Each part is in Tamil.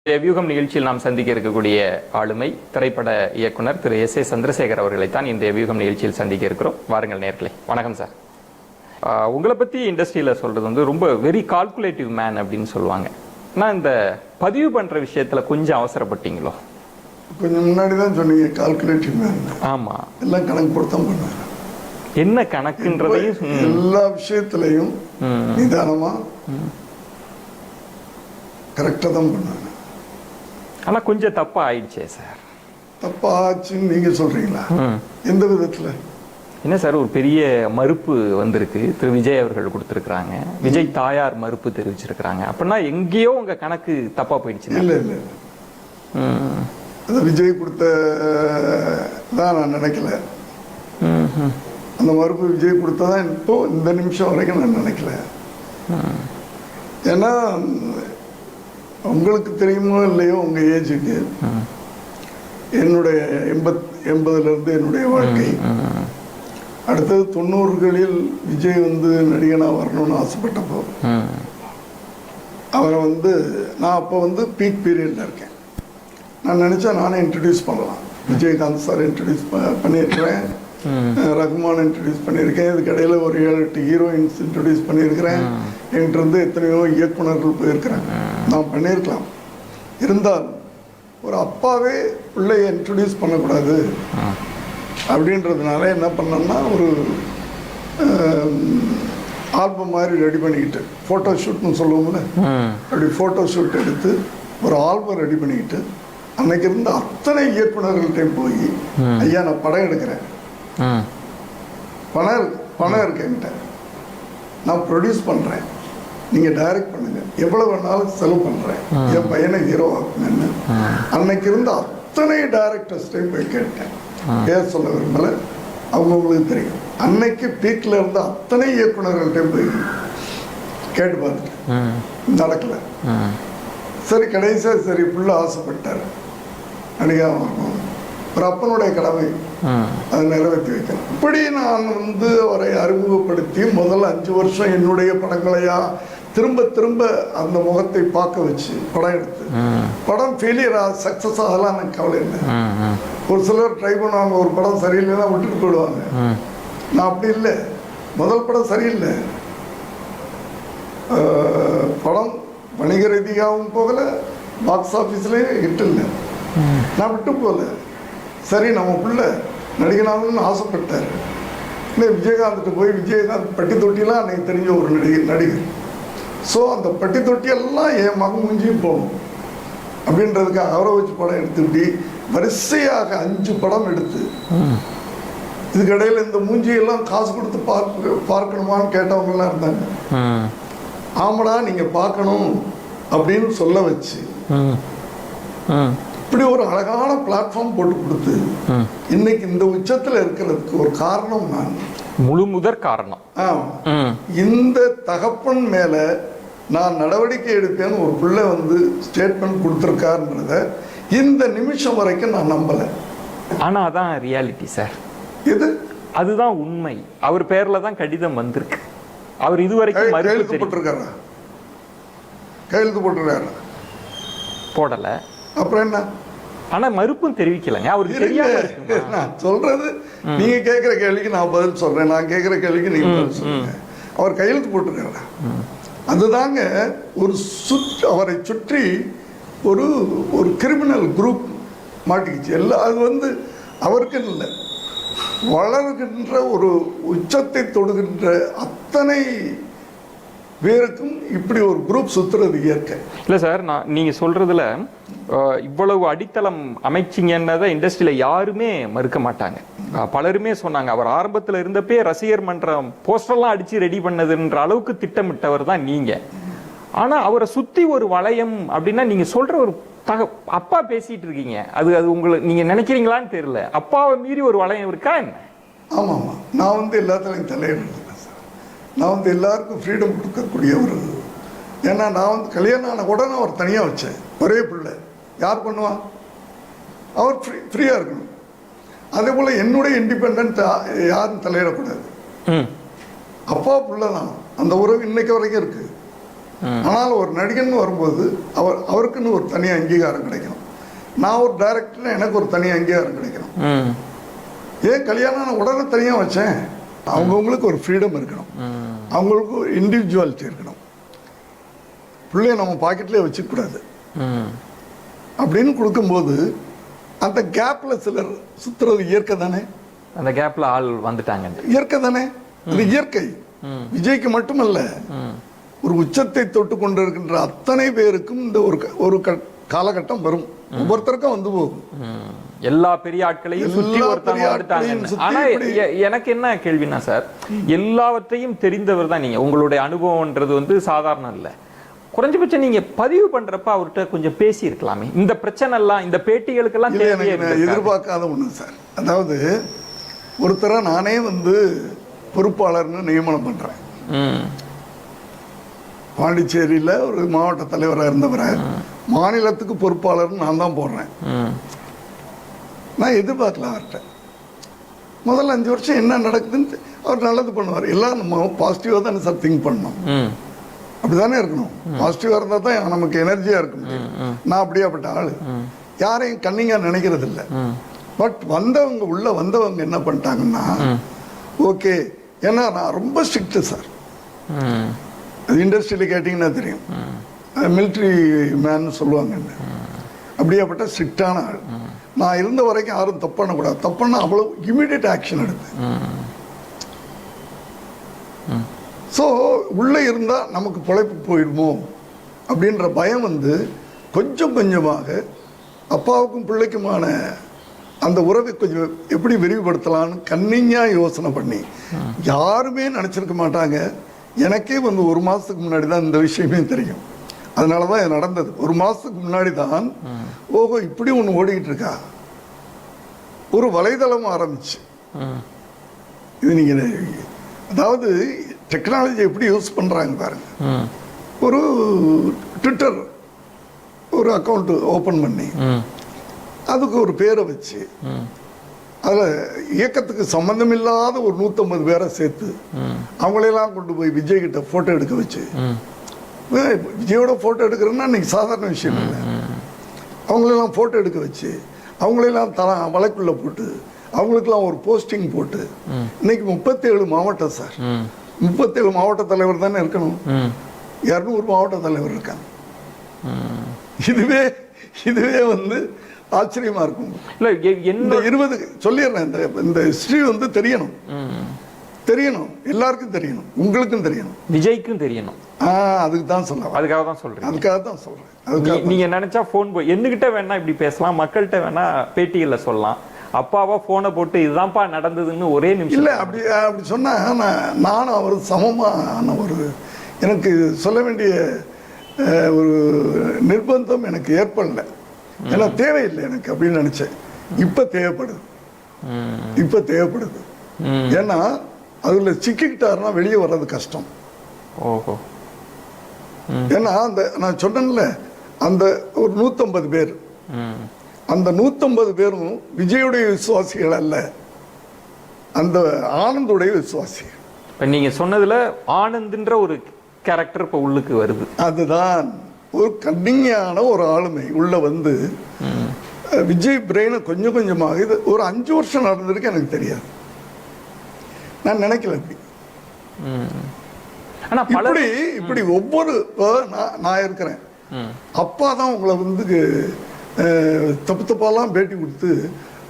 வியூகம் நிகழ்ச்சியில் நாம் சந்திக்க இருக்கக்கூடிய ஆளுமை திரைப்பட இயக்குனர் திரு S.A. சந்திரசேகர் அவர்களைத்தான் இந்த வியூகம் நிகழ்ச்சியில் சந்திக்க இருக்கிறோம். வாருங்கள் நேர்களே. வணக்கம் சார். உங்களை பற்றி இண்டஸ்ட்ரியில் சொல்கிறது வந்து ரொம்ப வெரி கால்குலேட்டிவ் மேன் அப்படின்னு சொல்லுவாங்க. ஆனால் இந்த பதிவு பண்ணுற விஷயத்தில் கொஞ்சம் அவசரப்பட்டீங்களோ? கொஞ்சம் முன்னாடி தான் சொன்னீங்க கால்குலேட்டிவ் மேன். ஆமாம், எல்லாம் கணக்கு போட்டு தான் பண்ணுவேன். என்ன கணக்குன்றதையும் எல்லா விஷயத்துலையும் நிதானமாக கரெக்டாக தான் பண்ணுவேன். ஆனால் கொஞ்சம் தப்பாக ஆயிடுச்சே சார். தப்பாக ஆச்சுன்னு நீங்கள் சொல்கிறீங்களா? எந்த விதத்தில்? என்ன சார், ஒரு பெரிய மறுப்பு வந்திருக்கு, திரு விஜய் அவர்கள் கொடுத்துருக்குறாங்க. விஜய் தாயார் மறுப்பு தெரிவிச்சிருக்கிறாங்க. அப்படின்னா எங்கேயோ உங்கள் கணக்கு தப்பாக போயிடுச்சு. இல்லை இல்லை, அது விஜய் கொடுத்த தான் நான் நினைக்கல. அந்த மறுப்பு விஜய் கொடுத்ததான் இப்போ இந்த நிமிஷம் வரைக்கும் நான் நினைக்கல. ஏன்னா உங்களுக்கு தெரியுமோ இல்லையோ உங்கள் ஏஜுக்கு என்னுடைய 80லேருந்து என்னுடைய வாழ்க்கை. அடுத்தது 90களில் விஜய் வந்து நடிகனாக வரணும்னு ஆசைப்பட்டப்போ அவரை வந்து நான் அப்போ வந்து பீக் பீரியடில் இருக்கேன். நான் நினச்சா நானே இன்ட்ரடியூஸ் பண்ணலாம். விஜயகாந்த் சார் இன்ட்ரடியூஸ் பண்ணியிருக்கிறேன், ரகுமான் இன்ட்ரடியூஸ் பண்ணியிருக்கேன், இதுக்கு இடையில ஒரு 7-8 ஹீரோயின்ஸ் இன்ட்ரடியூஸ் பண்ணியிருக்கிறேன். என்கிட்ட இருந்து எத்தனையோ இயக்குனர்கள் போயிருக்கிறாங்க. நான் பண்ணியிருக்கலாம். இருந்தாலும் ஒரு அப்பாவே பிள்ளையை இன்ட்ரடியூஸ் பண்ணக்கூடாது அப்படின்றதுனால என்ன பண்ணோம்னா ஒரு ஆல்பம் மாதிரி ரெடி பண்ணிக்கிட்டு, ஃபோட்டோ ஷூட்னு சொல்லுவோம்ல, அப்படி ஃபோட்டோ ஷூட் எடுத்து ஒரு ஆல்பம் ரெடி பண்ணிக்கிட்டு அன்னைக்கு இருந்த அத்தனை இயக்குனர்கள்ட்டையும் போய், ஐயா நான் படம் எடுக்கிறேன், பணம் இருக்கு என்கிட்ட, நான் ப்ரொடியூஸ் பண்ணுறேன், நீங்கள் டைரக்ட் பண்ணுங்கள், எவ்வளோ வேணாலும் செலவு பண்ணுறேன், என் பையனை ஹீரோ ஆக்குங்கன்னு அன்னைக்கு இருந்த அத்தனை டைரக்டர்ஸ்டையும் போய் கேட்டேன். பேர் சொல்ல விரும்பல, அவங்கவுங்களுக்கு தெரியும். அன்னைக்கு பீக்கில் இருந்த அத்தனை இயக்குனர்கள்ட்டையும் போய் கேட்டு பார்த்துட்டேன். நடக்கலை. சரி, கடைசியாக சரி புள்ள ஆசைப்பட்டார் நடிகா வரணும், ஒரு அப்பனுடைய கடமை அதை நிறைவேற்றி வைக்கணும். இப்படி நான் வந்து அவரை அறிமுகப்படுத்தி முதல் 5 வருஷம் என்னுடைய படங்களையா திரும்ப திரும்ப அந்த முகத்தை பார்க்க வச்சு படம் எடுத்து, படம் ஃபெயிலியரா சக்ஸஸ் ஆகலாம் எனக்கு கவலை இல்லை. ஒரு சிலர் ட்ரை பண்ணுவாங்க, ஒரு படம் சரியில்லைன்னா விட்டுட்டு போயிடுவாங்க. நான் அப்படி இல்லை. முதல் படம் சரியில்லை, படம் வணிக ரீதியாகவும் போகலை, பாக்ஸ் ஆஃபீஸ்லேயும் ஹிட் இல்லை, நான் விட்டு போகல. சரி, நம்ம பிள்ளை நடிகனாகணும்னு ஆசைப்பட்டார். இல்லை, விஜயகாந்த்கிட்ட போய் விஜயகாந்த் பட்டி தொட்டிலாம் அன்றைக்கி தெரிஞ்ச ஒரு நடிகர். ஸோ அந்த பட்டி தொட்டியெல்லாம் என் மகன் மூஞ்சியும் போகணும் அப்படின்றதுக்காக அவரை வச்சு படம் எடுத்துக்கிட்டு வரிசையாக 5 படம் எடுத்து, இதுக்கிடையில் இந்த மூஞ்சியெல்லாம் காசு கொடுத்து பார்க்கணுமான்னு கேட்டவங்கலாம் இருந்தாங்க. ஆமாடா நீங்கள் பார்க்கணும் அப்படின்னு சொல்ல வச்சு இப்படி ஒரு அழகான பிளாட்ஃபார்ம் போட்டு கொடுத்து இன்னைக்கு இந்த உச்சத்தில் இருக்கிறதுக்கு ஒரு காரணம் நான், முழு முதற் காரணம். இந்த தகப்பன் மேல நான் நடவடிக்கை எடுப்பேன்னு ஒரு பிள்ளை வந்து ஸ்டேட்மெண்ட் கொடுத்துருக்காருன்றத இந்த நிமிஷம் வரைக்கும் நான் நம்பலை. ஆனால் அதான் ரியாலிட்டி சார். இது அதுதான் உண்மை. அவர் பேர்ல தான் கடிதம் வந்திருக்கு. அவர் இதுவரைக்கும் கையெழுத்து போட்டிருக்காரா? கையெழுத்து போட்டிருக்காரா? போடல. அப்புறம் என்ன? ஆனா மறுப்பும் தெரிவிக்கலங்க. அவருக்கு தெரியாம இருக்கு. நான் சொல்றது, நீங்க கேட்கிற கேள்விக்கு நான் பதில் சொல்றேன், நான் கேட்கிற கேள்விக்கு நீங்க பதில் சொல்லுங்க. அவர் கையெழுத்து போட்டிருக்காரா? அதுதாங்க ஒரு அவரை சுற்றி ஒரு ஒரு கிரிமினல் குரூப் மாட்டிக்கிச்சு. எல்லாம் அது வந்து அவருக்கு இல்லை, வளர்கின்ற ஒரு உச்சத்தை தொடுகின்ற அத்தனை பேருக்கும் இப்படி ஒரு குரூப் சுத்துறது இயற்கை இல்லை சார். நீங்கள் சொல்றதுல இவ்வளவு அடித்தளம் அமைச்சிங்கன்னதை இண்டஸ்ட்ரியில யாருமே மறுக்க மாட்டாங்க. பலருமே சொன்னாங்க, அவர் ஆரம்பத்தில் இருந்தப்பே ரசிகர் மன்றம் போஸ்டர்லாம் அடிச்சு ரெடி பண்ணதுன்ற அளவுக்கு திட்டமிட்டவர் தான் நீங்க. ஆனா அவரை சுத்தி ஒரு வளையம் அப்படின்னா நீங்க சொல்ற ஒரு அப்பா பேசிட்டு இருக்கீங்க. அது உங்களுக்கு நீங்க நினைக்கிறீங்களான்னு தெரியல. அப்பாவை மீறி ஒரு வளையம் இருக்கா என்ன? ஆமா ஆமா, நான் வந்து எல்லாத்துலையும் தலையிடுறேன். நான் வந்து எல்லாருக்கும் ஃப்ரீடம் கொடுக்கக்கூடிய ஒரு, ஏன்னா நான் வந்து கல்யாணம் ஆன உடனே அவர் தனியாக வச்சேன். ஒரே பிள்ளை யார் பண்ணுவா? அவர் ஃப்ரீயாக இருக்கணும். அதே போல் என்னுடைய இண்டிபெண்ட் யாரும் தலையிடக்கூடாது. அப்பா பிள்ளை தான், அந்த உறவு இன்னைக்கு வரைக்கும் இருக்குது. ஆனால் ஒரு நடிகன் வரும்போது அவருக்குன்னு ஒரு தனி அங்கீகாரம் கிடைக்கணும். நான் ஒரு டைரக்டர்னா எனக்கு ஒரு தனி அங்கீகாரம் கிடைக்கணும். ஏன் கல்யாணம் நான் உடனே தனியாக வச்சேன்? அவங்கவுங்களுக்கு ஒரு ஃப்ரீடம் இருக்கணும், அவங்களுக்கு ஒரு இண்டிவிஜுவாலிட்டி இருக்கணும். பிள்ளைய நம்ம பாக்கெட்லேயே வச்சுக்கூடாது அப்படின்னு கொடுக்கும்போது அந்த கேப்ல சிலர் சுத்துறது இயற்கை தானே. அந்த கேப்ல ஆள் வந்துட்டாங்க, இயற்கை தானே, அது இயற்கை. விஜய்க்கு மட்டுமல்ல, ஒரு உச்சத்தை தொட்டு கொண்டிருக்கின்ற அத்தனை பேருக்கும் இந்த ஒரு காலகட்டம் வரும். ஒவ்வொருத்தருக்கும் வந்து போகும். எல்லா பெரிய ஆட்களையும் சுற்றி ஒருத்தவங்க வந்துட்டாங்க. ஆனா எனக்கு என்ன கேள்வினா சார், எல்லாவற்றையும் தெரிந்தவர் தான் நீங்க. உங்களுடைய அனுபவம்ன்றது வந்து சாதாரணம் இல்லை. குறைஞ்சபட்சம் நீங்க பதிவு பண்றப்ப அவர்கிட்ட கொஞ்சம் பேசி இருக்கலாமே. இந்த பிரச்சனை எல்லாம் இந்த பேட்டிகளுக்கெல்லாம் எதிர்பார்க்காத ஒண்ணு சார். அதாவது ஒருத்தரை நானே வந்து பொறுப்பாளர்னு நியமனம் பண்றேன். பாண்டிச்சேரியில ஒரு மாவட்ட தலைவராக இருந்தவரை மாநிலத்துக்கு பொறுப்பாளர்னு நான் தான் போடுறேன். நான் எதிர்பார்க்கல அவர்கிட்ட. முதல்ல 5 வருஷம் என்ன நடக்குதுன்னு அவர் நல்லது பண்ணுவார். எல்லாம் நம்ம பாசிட்டிவாக தானே சார் திங்க் பண்ணணும். அப்படிதானே இருக்கணும். பாசிட்டிவா இருந்தா தான் நமக்கு எனர்ஜியா இருக்க முடியும். நான் அப்படியாப்பட்ட ஆளு, யாரையும் கண்ணிங்கா நினைக்கிறது இல்லை. பட் வந்தவங்க உள்ள வந்தவங்க என்ன பண்ணிட்டாங்கன்னா, ஓகே, ஏன்னா நான் ரொம்ப ஸ்ட்ரிக்ட் சார். அது இண்டஸ்ட்ரியில கேட்டீங்கன்னா தெரியும், மிலிட்ரி மேன் சொல்லுவாங்க. அப்படியாப்பட்ட ஸ்ட்ரிக்டான ஆள். நான் இருந்த வரைக்கும் யாரும் தப்பு பண்ணக்கூடாது. தப்புன்னா அவ்வளவு இமீடியட் ஆக்ஷன் எடுத்து. ஸோ உள்ளே இருந்தால் நமக்கு பிழைப்பு போயிடுமோ அப்படின்ற பயம் வந்து கொஞ்சம் கொஞ்சமாக அப்பாவுக்கும் பிள்ளைக்குமான அந்த உறவை கொஞ்சம் எப்படி விரிவுபடுத்தலான்னு கண்ணிங்காக யோசனை பண்ணி, யாருமே நினச்சிருக்க மாட்டாங்க. எனக்கே வந்து 1 மாதத்துக்கு முன்னாடி தான் இந்த விஷயமே தெரியும். அதனால தான் இது நடந்தது. 1 மாதத்துக்கு முன்னாடி தான் ஓஹோ இப்படி ஒன்று ஓடிக்கிட்டு இருக்கா, ஒரு வலைதளம் ஆரம்பிச்சு. இது நீங்கள் அதாவது டெக்னாலஜி எப்படி யூஸ் பண்ணுறாங்க பாருங்க. ஒரு ட்விட்டர் ஒரு அக்கௌண்ட் ஓப்பன் பண்ணி அதுக்கு ஒரு பேரை வச்சு அதில் இயக்கத்துக்கு சம்மந்தம் இல்லாத ஒரு 150 பேரை சேர்த்து அவங்களெல்லாம் கொண்டு போய் விஜய் கிட்ட ஃபோட்டோ எடுக்க வச்சு, விஜயோட ஃபோட்டோ எடுக்கிறதுன்னா இன்னைக்கு சாதாரண விஷயம் இல்லை. அவங்களெல்லாம் ஃபோட்டோ எடுக்க வச்சு அவங்களெல்லாம் வலைக்குள்ளே போட்டு அவங்களுக்கெல்லாம் ஒரு போஸ்டிங் போட்டு இன்னைக்கு 37 மாவட்டம் சார். 37 மாவட்ட தலைவர் தானே இருக்கணும். 200 மாவட்ட தலைவர் இருக்காங்க. இதுவே வந்து ஆச்சரியமா இருக்கும். இந்த 20 சொல்லிடுறேன். இந்த ஹிஸ்டரி வந்து தெரியணும், எல்லாருக்கும் தெரியணும், உங்களுக்கும் தெரியணும், விஜய்க்கும் தெரியணும். அதுக்கு தான் சொல்றேன். அதுக்காக தான் சொல்றேன். நீங்க நினைச்சா போன் போய் என்கிட்ட வேணா இப்படி பேசலாம், மக்கள்கிட்ட வேணா பேட்டிகள்ல சொல்லலாம். அப்பாவா போனை போட்டு இதுதான்ப்பா நடந்ததுன்னு ஒரே நிமிஷம் இல்லை. அப்படி சொன்னா நானும் அவர் சமமான ஒரு எனக்கு சொல்ல வேண்டிய ஒரு நிர்பந்தம் எனக்கு ஏற்படல. ஏன்னா தேவையில்லை எனக்கு அப்படின்னு நினைச்சேன். இப்ப தேவைப்படுது. ஏன்னா அதுல சிக்கிக்கிட்டாருன்னா வெளியே வர்றது கஷ்டம். ஓஹோ. ஏன்னா அந்த நான் சொன்னேன்ல, அந்த ஒரு 150 பேர், அந்த 150 பேரும் விஜயுடைய விசுவாசிகள் அல்ல, அந்த ஆனந்துடைய விசுவாசிகள். இப்ப நீங்க சொன்னதுல ஆனந்த்ன்ற ஒரு கேரக்டர் இப்ப உள்ளுக்கு வருது. அதுதான் ஒரு கண்ணிங்கான ஒரு ஆளுமை உள்ள வந்து விஜய் பிரெயினை கொஞ்சம் கொஞ்சமாக இது ஒரு 5 வருஷம் நடந்திருக்கு. எனக்கு தெரியாது, நான் நினைக்கல இப்படி. இப்படி ஒவ்வொரு நான் இருக்கிறேன். அப்பா தான் உங்களை வந்து தப்பாலாம் பேட்டி கொடுத்து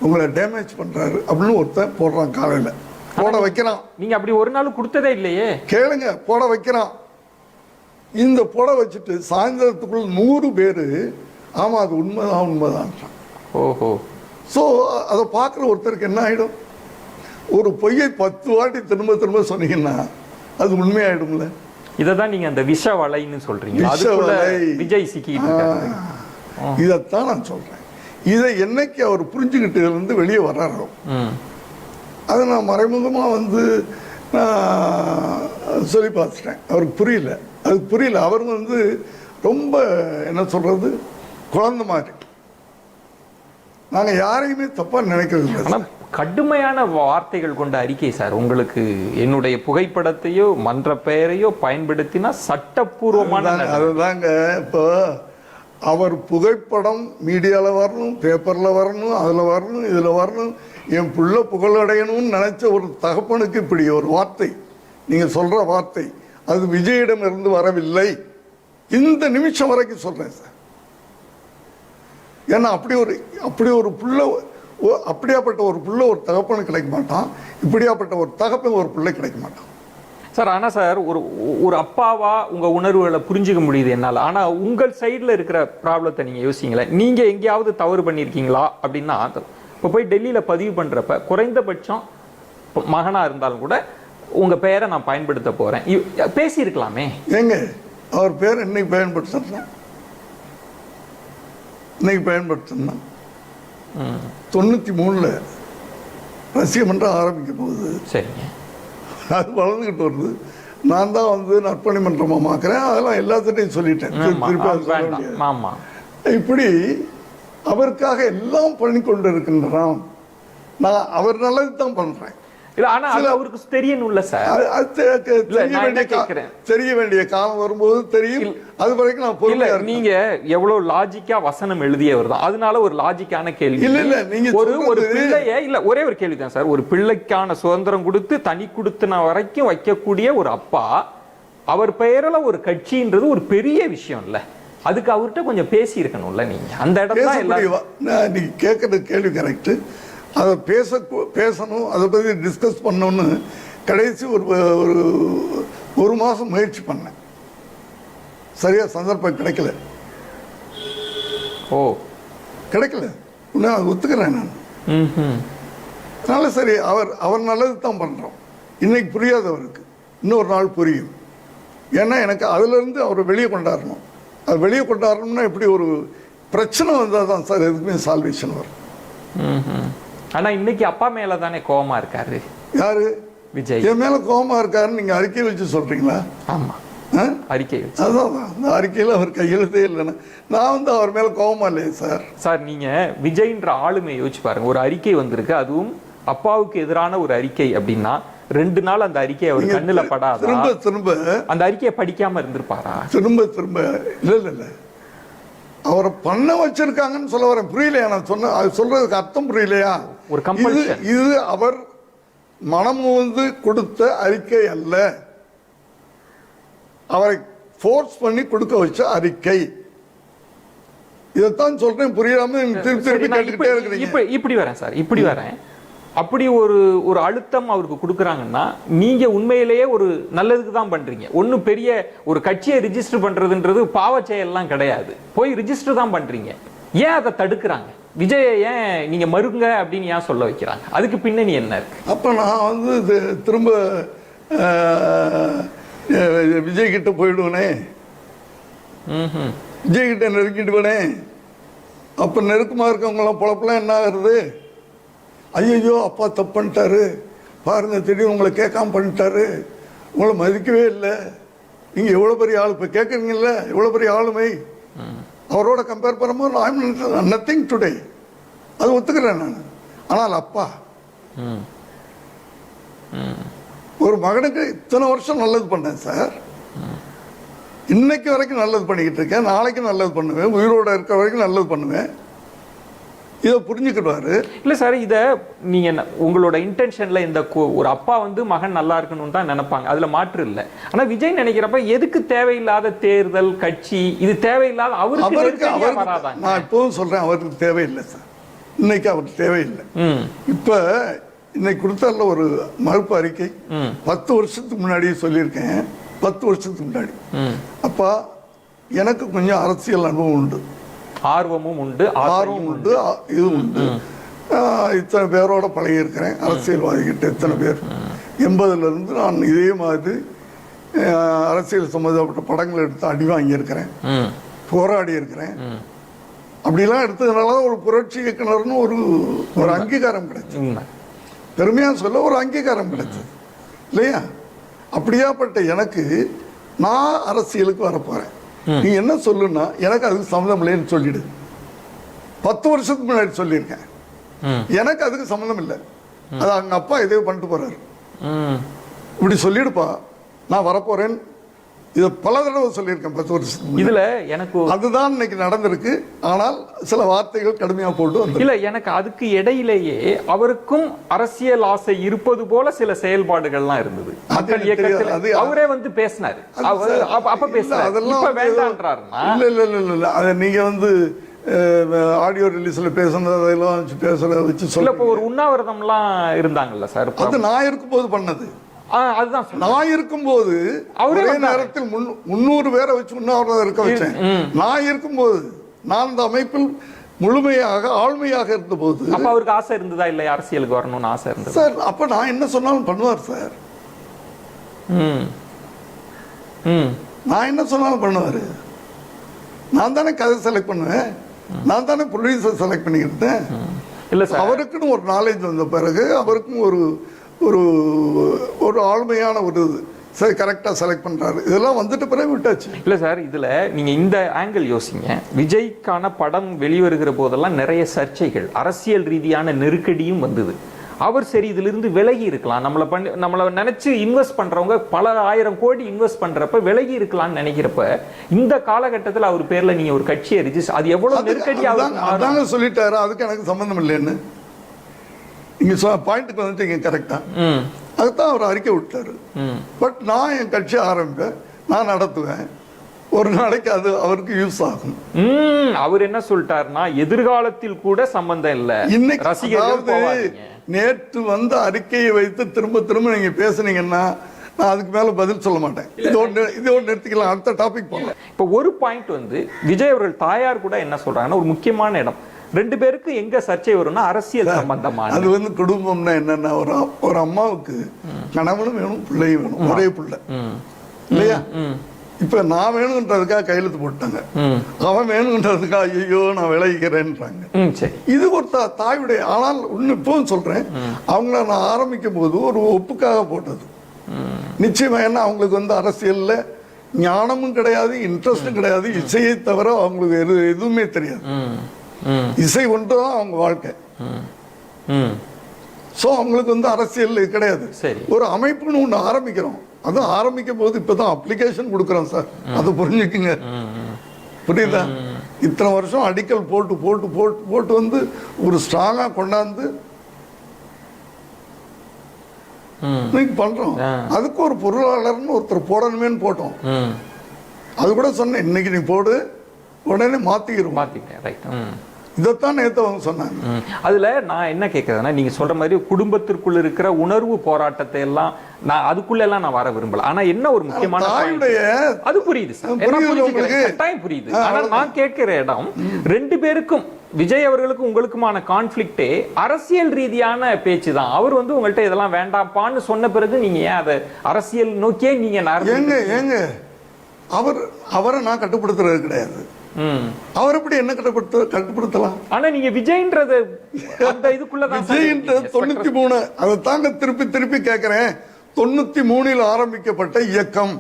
உங்களை டேமேஜ் பண்றாரு அப்படின்னு ஒருத்தன் போடுறான். காலையில போட வைக்கிறான். நீங்க அப்படி ஒரு நாள் கொடுத்ததே இல்லையே. கேளுங்க, போட வைக்கிறான். இந்த போட வச்சுட்டு சாயந்தரத்துக்குள்ள 100 பேரு ஆமா அது உண்மைதான். ஓஹோ. ஸோ அதை பார்க்குற ஒருத்தருக்கு என்ன ஆகிடும், ஒரு பொய்யை 10 வாட்டி திரும்ப திரும்ப சொன்னீங்கன்னா அது உண்மையாயிடும்ல. இதை தான் நீங்க அந்த விஷ வலைன்னு சொல்றீங்க. விஜய் சிக்கிட்டு. இதைத்தான் நான் சொல்றேன். இதை என்னைக்கு அவர் புரிஞ்சுக்கிட்டு இருந்து வெளியே வர்றாரோ, அதை நான் மறைமுகமா வந்து நான் சொல்லி பார்த்துட்டேன். அவருக்கு புரியல, அதுக்கு புரியல. அவர் வந்து ரொம்ப என்ன சொல்றது, குழந்தை மாதிரி. நாங்கள் யாரையுமே தப்பா நினைக்கிறது இல்லை. கடுமையான வார்த்தைகள் கொண்ட அறிக்கை சார். உங்களுக்கு என்னுடைய புகைப்படத்தையோ மன்ற பெயரையோ பயன்படுத்தினா சட்டப்பூர்வமான அதுதாங்க. இப்போ அவர் புகைப்படம் மீடியாவில் வரணும், பேப்பரில் வரணும், அதில் வரணும், இதில் வரணும், என் புள்ள புகழடையணும்னு நினைச்ச ஒரு தகப்பனுக்கு இப்படி ஒரு வார்த்தை, நீங்கள் சொல்கிற வார்த்தை அது விஜயிடம் இருந்து வரவில்லை. இந்த நிமிஷம் வரைக்கும் சொல்கிறேன் சார். ஏன்னா அப்படி ஒரு புள்ள, அப்படியாப்பட்ட ஒரு புள்ள ஒரு தகப்பனுக்கு கிடைக்க மாட்டான், இப்படியாப்பட்ட ஒரு தகப்பன் ஒரு பிள்ளை கிடைக்க மாட்டான் சார். ஆனா சார், ஒரு அப்பாவா உங்க உணர்வுகளை புரிஞ்சுக்க முடியுது என்னால. ஆனா உங்கள் சைடுல இருக்கிற ப்ராப்ளத்தை நீங்க யோசிங்களேன். நீங்க எங்கேயாவது தவறு பண்ணியிருக்கீங்களா அப்படின்னா, இப்போ போய் டெல்லியில பதிவு பண்றப்ப குறைந்தபட்சம் மகனா இருந்தாலும் கூட உங்க பெயரை நான் பயன்படுத்த போறேன் பேசியிருக்கலாமே. ஏங்க அவர் பேர் இன்னைக்கு பயன்படுத்தணும், இன்னைக்கு பயன்படுத்தணும். 93ல் ரசிக மன்றம் ஆரம்பிக்க போகுது. சரிங்க. அது வளர்ந்துக்கிட்டு வருது. நான் தான் வந்து நற்பணி மன்றமாக மாக்கிறேன். அதெல்லாம் எல்லாத்திட்டையும் சொல்லிட்டேன். இப்படி அவருக்காக எல்லாம் பண்ணி கொண்டு இருக்கின்றான். நான் அவர் நல்லது தான் பண்றேன். ஆனா அவருக்கு தெரியணும்ல சார். தெரிய வேண்டிய காலம் வரும்போது தெரியும். அது வரைக்கும் நான் பொறுமையா இருக்கேன். நீங்க எவ்வளவு லாஜிக்கா வசனம் எழுதியவர் தான். அதனால ஒரு லாஜிக்கான கேள்வி. இல்ல நீங்க ஒரு பிள்ளைய இல்ல ஒரே ஒரு கேள்வி தான் சார். ஒரு பிள்ளைக்கான சுதந்திரம் கொடுத்து தனி கொடுத்தன வரைக்கும் வைக்கக்கூடிய ஒரு அப்பா, அவர் பெயரில் ஒரு கட்சின்றது ஒரு பெரிய விஷயம் இல்ல. அதுக்கு அவர்கிட்ட கொஞ்சம் பேசி இருக்கணும்ல நீங்க. அந்த இடத்துல நீங்க கேட்கறது கேள்வி கரெக்ட். அதை பேசணும், அதை பற்றி டிஸ்கஸ் பண்ணணும்னு கடைசி ஒரு மாதம் முயற்சி பண்ணேன். சரியா சந்தர்ப்பம் கிடைக்கல. கிடைக்கல. நான் ஒத்துக்கிறேன் நான். அதனால சரி, அவர் நல்லது தான் பண்ணுறோம். இன்னைக்கு புரியாதவருக்கு இன்னொரு நாள் புரியும். ஏன்னா எனக்கு அதுலேருந்து அவரை வெளியே கொண்டாடணும். அது வெளியே கொண்டாடணும்னா எப்படி ஒரு பிரச்சனை வந்தால் தான் சார் எதுக்குமே சால்வேஷன் வரும். ஆனா இன்னைக்கு அப்பா மேல தானே கோவமா இருக்காரு. யாரு? விஜய். என் மேல கோவமா இருக்காருன்னு நீங்க அறிக்கை வச்சு சொல்றீங்களா? ஆமா, அறிக்கை வச்சு. அதான் அந்த அறிக்கையில அவர் கையெழுத்தே இல்லைன்னு. நான் வந்து அவர் மேல கோவமா இல்லையே சார். சார் நீங்க விஜய்ன்ற ஆளுமை யோசிச்சு பாருங்க. ஒரு அறிக்கை வந்திருக்கு, அதுவும் அப்பாவுக்கு எதிரான ஒரு அறிக்கை அப்படின்னா 2 நாள் அந்த அறிக்கையை அவர் கண்ணுல படாத திரும்ப அந்த அறிக்கையை படிக்காம இருந்திருப்பாரா? திரும்ப இல்ல அவரை பண்ண வச்சிருக்காங்கன்னு சொல்ல வரேன். புரியலையா நான் அது சொல்றதுக்கு அர்த்தம் புரியலையா? ஒரு கம்பல்ஷன். இது அவர் மனம் வந்து கொடுத்த அறிக்கை அல்ல, அவரை ஃபோர்ஸ் பண்ணி கொடுக்க வச்ச அறிக்கை. இதைத்தான் சொல்றேன். புரியாம திருப்பி கேட்டுக்கிட்டே இருக்கிறீங்க. இப்படி வரேன் சார், இப்படி வரேன். அப்படி ஒரு அழுத்தம் அவருக்கு கொடுக்குறாங்கன்னா நீங்க உண்மையிலேயே ஒரு நல்லதுக்கு தான் பண்றீங்க. ஒன்னும் பெரிய ஒரு கட்சியை ரிஜிஸ்டர் பண்றதுன்றது பாவ செயல்லாம் கிடையாது. போய் ரிஜிஸ்டர் தான் பண்றீங்க. ஏன் அதை தடுக்கிறாங்க? விஜய ஏன் நீங்க மறுங்க அப்படின்னு ஏன் சொல்ல வைக்கிறாங்க? அதுக்கு பின்னணி என்ன இருக்கு? அப்ப நான் வந்து திரும்ப விஜய் கிட்ட போயிடுவேனே, விஜய் கிட்ட நெருங்கிடுவேனே. அப்ப நெருக்கமா இருக்கவங்க எல்லாம் பொழப்பெல்லாம் என்ன ஆகுறது? ஐயோ அப்பா தப்பு பண்ணிட்டாரு பாருங்க, திடீர்னு உங்களை கேட்காம பண்ணிட்டாரு, உங்களை மதிக்கவே இல்லை, நீங்க எவ்வளவு பெரிய ஆள். இப்ப கேட்குறீங்கல்ல எவ்வளவு பெரிய ஆளுமை. அவரோட கம்பேர் பண்ணும்போது ஐ எம் நத்திங் டுடே. அது ஒத்துக்கிறேன் நான். ஆனால் அப்பா ஒரு மகனுக்கு இத்தனை வருஷம் நல்லது பண்ணேன் சார். இன்னைக்கு வரைக்கும் நல்லது பண்ணிக்கிட்டு இருக்கேன். நாளைக்கு நல்லது பண்ணுவேன். உயிரோட இருக்கிற வரைக்கும் நல்லது பண்ணுவேன். இதை புரிஞ்சுக்கிடுவாரு. இல்ல சார், இத நீங்க உங்களோட இன்டென்ஷன்ல இந்த ஒரு அப்பா வந்து மகன் நல்லா இருக்கணும்னு தான் நினைப்பாங்க, அதுல மாற்று இல்லை. ஆனா விஜய் நினைக்கிறப்ப எதுக்கு தேவையில்லாத தேர்தல் கட்சி, இது தேவையில்லாத அவருக்கு வராதாங்க. நான் இப்போவும் சொல்றேன், அவருக்கு தேவையில்லை சார். இன்னைக்கு அவருக்கு தேவையில்லை. இப்ப இன்னைக்கு கொடுத்தால ஒரு மறுப்பு அறிக்கை 10 வருஷத்துக்கு முன்னாடியே சொல்லியிருக்கேன். 10 வருஷத்துக்கு முன்னாடி அப்பா எனக்கு கொஞ்சம் அரசியல் அனுபவம் உண்டு, ஆர்வமும் உண்டு, ஆர்வம் உண்டு, இது உண்டு. இத்தனை பேரோட பழகி இருக்கிறேன், அரசியல்வாதிகிட்ட இத்தனை பேர். 80ல இருந்து நான் இதே மாதிரி அரசியல் சம்மந்தப்பட்ட படங்கள் எடுத்து அடி வாங்கியிருக்கிறேன், போராடி இருக்கிறேன். அப்படிலாம் எடுத்ததுனால ஒரு புரட்சி இயக்குனர்னு ஒரு அங்கீகாரம் கிடைச்சது. பெருமையா சொல்ல ஒரு அங்கீகாரம் கிடைச்சது இல்லையா? அப்படியாப்பட்ட எனக்கு நான் அரசியலுக்கு வரப்போறேன். நீ என்ன சொல்லுன்னா எனக்கு அதுக்கு சம்மந்தம் இல்லைன்னு சொல்லிடு. 10 வருஷத்துக்கு முன்னாடி சொல்லியிருக்கேன், எனக்கு அதுக்கு சம்மந்தம் இல்லை. அது அவங்க அப்பா இதே பண்ணிட்டு போறாரு. ம். இப்படி சொல்லிடுப்பா, நான் வரப்போறேன். இதை பல தடவை சொல்லியிருக்கேன் 10 வருஷத்துக்கு. இதுல எனக்கு அதுதான் இன்னைக்கு நடந்திருக்கு. ஆனால் சில வார்த்தைகள் கடுமையா போட்டு வந்து இல்ல, எனக்கு அதுக்கு இடையிலேயே அவருக்கும் அரசியல் ஆசை இருப்பது போல சில செயல்பாடுகள்லாம் இருந்தது. மக்கள் எனக்கு இயக்கத்தில் தெரியாது. அவரே வந்து பேசினாரு. அப்ப பேசினாரு. அதெல்லாம் இப்ப வேண்டான்றாருன்னா இல்ல அதை நீங்க வந்து ஆடியோ ரிலீஸ்ல பேசுனது அதெல்லாம் வச்சு இல்ல, சொல்ல. இப்ப ஒரு உண்ணாவிரதம்லாம் இருந்தாங்கல்ல சார். அது நான் இருக்கும்போது பண்ணது. அதுதான் சொல்றேன். நான் இருக்கும்போது அவரே ஒரே நேரத்தில் 300 பேரை வச்சு உண்ணாவிரதம் இருக்க வச்சேன். நான் இருக்கும்போது, நான் இந்த அமைப்பில் முழுமையாக ஆழ்மையாக இருந்த போது. அப்ப அவருக்கு ஆசை இருந்ததா இல்லையா அரசியலுக்கு வரணும்னு ஆசை இருந்தது சார்? அப்ப நான் என்ன சொன்னாலும் பண்ணுவார் சார். ம். ம். நான் என்ன சொன்னாலும் பண்ணுவாரு. நான் தானே கதை செலக்ட் பண்ணுவேன், நான் தானே ப்ரொடியூசர் செலக்ட் பண்ணிக்கிட்டேன். இல்ல சார், அவருக்குன்னு ஒரு நாலேஜ் வந்த பிறகு அவருக்கும் ஒரு ஒரு ஒரு ஆழ்மையான ஒரு சரி கரெக்டாக செலக்ட் பண்ணுறாரு. இதெல்லாம் வந்துட்டு பிறகு விட்டாச்சு. இல்லை சார், இதில் நீங்கள் இந்த ஆங்கிள் யோசிங்க. விஜய்க்கான படம் வெளிவருகிற போதெல்லாம் நிறைய சர்ச்சைகள், அரசியல் ரீதியான நெருக்கடியும் வந்தது. அவர் சரி இதிலிருந்து விலகி இருக்கலாம், நம்மளை நினைச்சு இன்வெஸ்ட் பண்றவங்க பல ஆயிரம் கோடி இன்வெஸ்ட் பண்றப்ப விலகி இருக்கலாம்னு நினைக்கிறப்ப இந்த காலகட்டத்தில் அவர் பேர்ல நீங்க ஒரு கட்சியை ரிஜிஸ்டர், அது எவ்வளவு நெருக்கடியாக சொல்லிட்டாரு. அதுக்கு எனக்கு சம்பந்தம் இல்லைன்னு நீங்க பாயிண்ட்டுக்கு வந்துட்டீங்க கரெக்டா. அதுதான் அவர் அறிக்கை விட்டாரு. பட் நான் என் கட்சி ஆரம்பிப்பேன், நான் நடத்துவேன். ஒரு நாளைக்கு அது அவருக்கு யூஸ் ஆகும். அவர் என்ன சொல்லிட்டாருன்னா எதிர்காலத்தில் கூட சம்பந்தம் இல்லை. இன்னைக்கு நேற்று வந்து அறிக்கையை வைத்து திரும்ப திரும்ப நீங்க பேசுனீங்கன்னா நான் அதுக்கு மேல பதில் சொல்ல மாட்டேன். இதோடு நிறுத்திக்கலாம், அடுத்த டாபிக் போகலாம். இப்போ ஒரு பாயிண்ட் வந்து விஜய் அவர்கள் தாயார் கூட என்ன சொல்றாங்கன்னா, ஒரு முக்கியமான இடம், ரெண்டு பேருக்கு எங்க சர்ச்சை வரும்னா அரசியல் சம்பந்தமான. அது வந்து குடும்பம்னா என்னன்னா, ஒரு அம்மாவுக்கு கணவனும் வேணும் பிள்ளையும் வேணும், ஒரே பிள்ளை இல்லையா? இப்ப நான் வேணும்ன்றதுக்காக கையெழுத்து போட்டாங்க, அவன் வேணும்ன்றதுக்காக ஐயோ நான் விளைவிக்கிறேன்றாங்க. இது ஒரு தாயுடைய. ஆனால் ஒண்ணு இப்பவும் சொல்றேன், அவங்கள நான் ஆரம்பிக்கும் போது ஒரு ஒப்புக்காக போட்டது. நிச்சயமா என்ன அவங்களுக்கு வந்து அரசியல்ல ஞானமும் கிடையாது, இன்ட்ரெஸ்டும் கிடையாது. இசையை தவிர அவங்களுக்கு எதுவுமே தெரியாது. இசை ஒன்றுதான் அவங்க வாழ்க்கை. சோ அவங்களுக்கு வந்து அரசியல் கிடையாது. ஒரு அமைப்புன்னு ஒண்ணு ஆரம்பிக்கிறோம், அது ஆரம்பிக்கும் போது இப்பதான் அப்ளிகேஷன் கொடுக்கறோம் சார், அதை புரிஞ்சுக்குங்க. புரியுதா? இத்தனை வருஷம் அடிக்கல் போட்டு போட்டு போட்டு போட்டு வந்து ஒரு ஸ்ட்ராங்கா கொண்டாந்து பண்றோம். அதுக்கு ஒரு பொருளாளர்னு ஒருத்தர் போடணுமேன்னு போட்டோம். அது கூட சொன்னேன், இன்னைக்கு நீ போடு, உடனே மாத்திக்கிறோம். இதைத்தான் நேத்து அவங்க சொன்னாங்க. அதுல நான் என்ன கேட்கறதுன்னா, நீங்க சொல்ற மாதிரி குடும்பத்திற்குள்ள இருக்கிற உணர்வு போராட்டத்தை எல்லாம் நான் அதுக்குள்ள எல்லாம் நான் வர விரும்பல. ஆனா என்ன ஒரு முக்கியமான அது புரியுது சார், கட்டாயம் புரியுது. ஆனா நான் கேட்கிற இடம், ரெண்டு பேருக்கும் விஜய் அவர்களுக்கும் உங்களுக்குமான கான்ஃபிளிக்டே அரசியல் ரீதியான பேச்சு தான். அவர் வந்து உங்கள்கிட்ட இதெல்லாம் வேண்டாப்பான்னு சொன்ன பிறகு நீங்க ஏன் அதை அரசியல் நோக்கியே நீங்க ஏங்க அவரை நான் கட்டுப்படுத்துறது கிடையாது. அவர் எப்படி என்ன கட்டுப்படுத்தலாம்? ஆனா நீங்க விஜய்ன்றது அந்த இதுக்குள்ள விஜய்ன்றது 93, அதை தாங்க திருப்பி திருப்பி கேட்கிறேன். 93 ஆரம்பிக்கப்பட்ட இயக்கம்,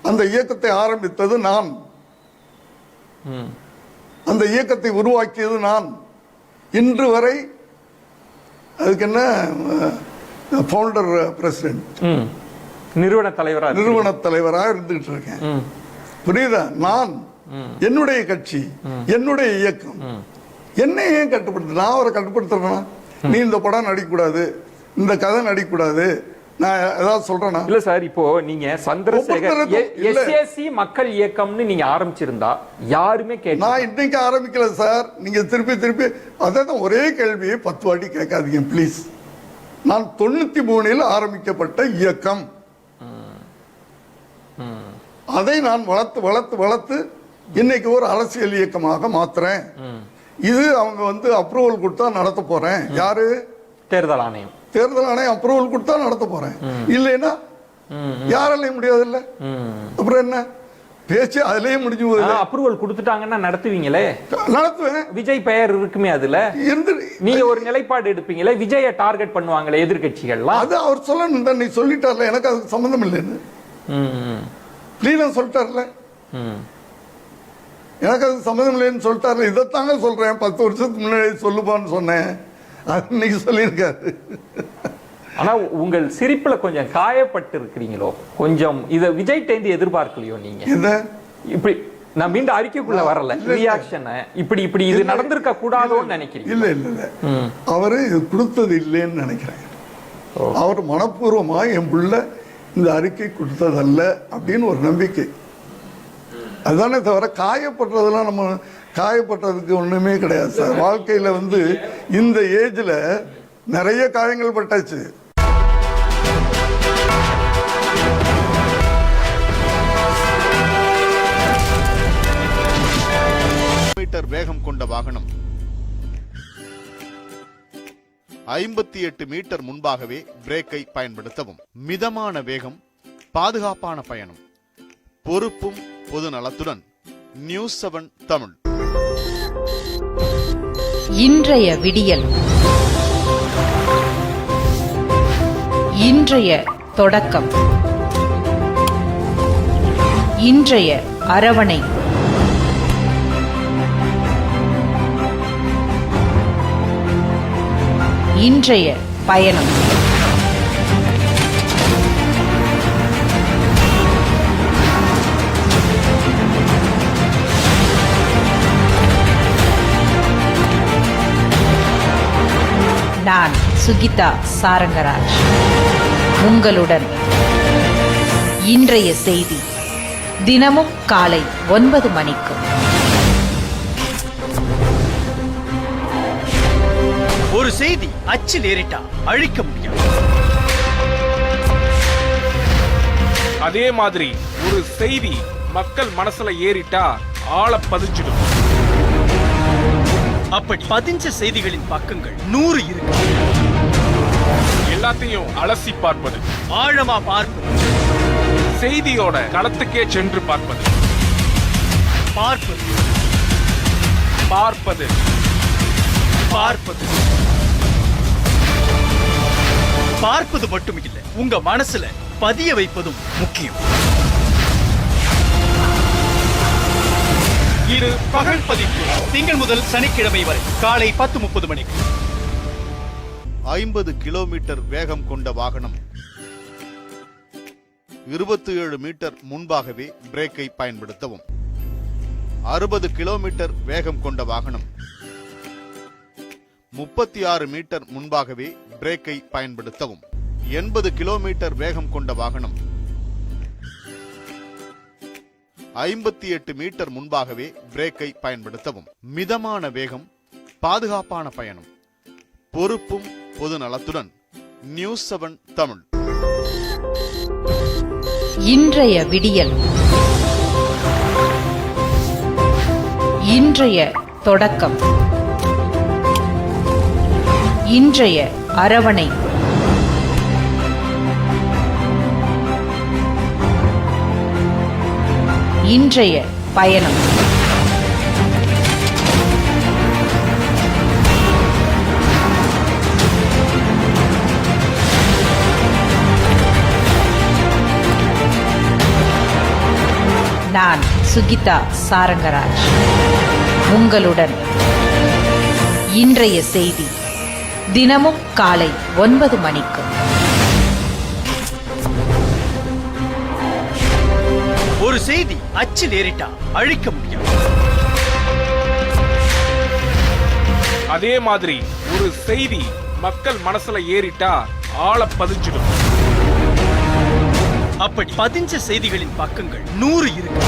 அந்த இயக்கத்தை ஆரம்பித்தது நான், அந்த இயக்கத்தை உருவாக்கியது நான். இன்று வரை அதுக்கு என்ன ஃபவுண்டர் பிரசிடென்ட், நிறுவன தலைவராக இருந்துகிட்டு இருக்கேன். புரியுதா? நான், என்னுடைய கட்சி, என்னுடைய இயக்கம், என்ன ஏன் கட்டுப்படுத்த? நான் அவரை கட்டுப்படுத்துறேன்னா, நீ இந்த படம் நடிக்கக்கூடாது, இந்த கதை நடிக்கக்கூடாது, நான் ஏதாவது சொல்றேனா? இல்ல சார், இப்போ நீங்க சந்திரசேகர் எஸ்ஏசி மக்கள் இயக்கம்னு நீங்க ஆரம்பிச்சிருந்தா யாருமே கேட்க. நான் இன்னைக்கு ஆரம்பிக்கல சார், நீங்க திருப்பி திருப்பி அதான் ஒரே கேள்வியை 10 வாட்டி கேட்காதீங்க ப்ளீஸ். நான் 93 ஆரம்பிக்கப்பட்ட இயக்கம், அதை நான் வளர்த்து வளர்த்து வளர்த்து இன்னைக்கு ஒரு அரசியல் இயக்கமாக மாத்துறேன். இது அவங்க வந்து அப்ரூவல் கொடுத்தா நடத்த போறேன். யாரு? தேர்தல் ஆணையம். தேர்தல் ஆணையம் அப்ரூவல் கொடுத்தா நடத்த போறேன். இல்லைன்னா யாராலையும் முடியாது. இல்ல அப்புறம் என்ன பேச்சு? அதுலயே முடிஞ்சு போகுது. அப்ரூவல் கொடுத்துட்டாங்கன்னா நடத்துவீங்களே? நடத்துவேன். விஜய் பெயர் இருக்குமே அதுல இருந்து நீங்க ஒரு நிலைப்பாடு எடுப்பீங்களே, விஜய டார்கெட் பண்ணுவாங்களே எதிர்கட்சிகள்லாம். அது அவர் சொல்லணும், நீ சொல்லிட்டார்ல, எனக்கு அதுக்கு சம்பந்தம் இல்லைன்னு சொல்லிட்டார்ல, எனக்கு அது சம்மதம் இல்லைன்னு சொல்லிட்டாரு. இதைத்தாங்க சொல்றேன், 10 வருஷத்துக்கு முன்னாடி சொல்லுப்பான்னு சொன்னேன். அது இன்னைக்கு சொல்லியிருக்காரு. ஆனா உங்கள் சிரிப்புல கொஞ்சம் காயப்பட்டு இருக்கிறீங்களோ, கொஞ்சம் இத விஜய் டேந்து எதிர்பார்க்கலையோ நீங்க? இப்படி நான் மீண்டும் அறிக்கைக்குள்ள வரல, ரியாக்ஷன் இப்படி இது நடந்திருக்க கூடாதோன்னு நினைக்கிறீங்க? இல்ல இல்ல இல்ல, அவரு இது கொடுத்தது இல்லைன்னு நினைக்கிறேன். அவர் மனப்பூர்வமா என் புள்ள இந்த அறிக்கை கொடுத்ததல்ல அப்படின்னு ஒரு நம்பிக்கை. அதுதானே தவிர காயப்படுறதெல்லாம் நம்ம காயப்பட்டதுக்கு ஒண்ணுமே கிடையாது சார். வாழ்க்கையில இந்த ஏஜ்ல நிறைய காயங்கள் பட்டாச்சு. மீட்டர் வேகம் கொண்ட வாகனம் 58 மீட்டர் முன்பாகவே பிரேக்கை பயன்படுத்தவும். மிதமான வேகம், பாதுகாப்பான பயணம், பொறுப்பும் பொது நலத்துடன். நியூஸ் 7 தமிழ். இன்றைய விடியல், இன்றைய தொடக்கம், இன்றைய அரவணை, இன்றைய பயணம். நான் சுகிதா சாரங்கராஜ், உங்களுடன். இன்றைய செய்தி தினமும் காலை 9 மணிக்கு. ஒரு செய்தி அச்சில் ஏறிட்டா அழிக்க முடியாது. அதே மாதிரி ஒரு செய்தி மக்கள் மனசுல ஏறிட்டா ஆள பதிஞ்சிடும். அப்படி பதிஞ்ச செய்திகளின் பக்கங்கள் 100 இருக்கு. எல்லாத்தையும் அலசி பார்ப்பது, ஆழமா பார்ப்பது, செய்தியோட களத்துக்கே சென்று பார்ப்பது, பார்ப்பது, பார்ப்பது, பார்ப்பது, பார்ப்பது மட்டும் இல்ல, உங்க மனசுல பதிய வைப்பதும் முக்கியம். இது பகல் பதிப்பு, திங்கள் முதல் சனிக்கிழமை வரை காலை 10:30 மணிக்கு. 50 கிலோமீட்டர் வேகம் கொண்ட வாகனம் 27 மீட்டர் முன்பாகவே பிரேக்கை பயன்படுத்தவும். 60 கிலோமீட்டர் வேகம் கொண்ட வாகனம் 36 மீட்டர் முன்பாகவே பிரேக்கை பயன்படுத்தவும். 80 கிலோமீட்டர் வேகம் கொண்ட வாகனம் 58 மீட்டர் முன்பாகவே பிரேக்கை பயன்படுத்தவும். மிதமான வேகம், பாதுகாப்பான பயணம், பொறுப்பும் பொது நலத்துடன். நியூஸ் 7 தமிழ். இன்றைய விடியல், இன்றைய தொடக்கம், இன்றைய அரவணை, இன்றைய பயணம். நான் சுகிதா சாரங்கராஜ், உங்களுடன். இன்றைய செய்தி தினமும் காலை 9 மணிக்கு. ஒரு செய்தி அச்சில் ஏறிட்டா அழிக்க முடியாது. அதே மாதிரி ஒரு செய்தி மக்கள் மனசுல ஏறிட்டா ஆள பதிஞ்சிடும். அப்படி பதிஞ்ச செய்திகளின் பக்கங்கள் 100 இருக்கு.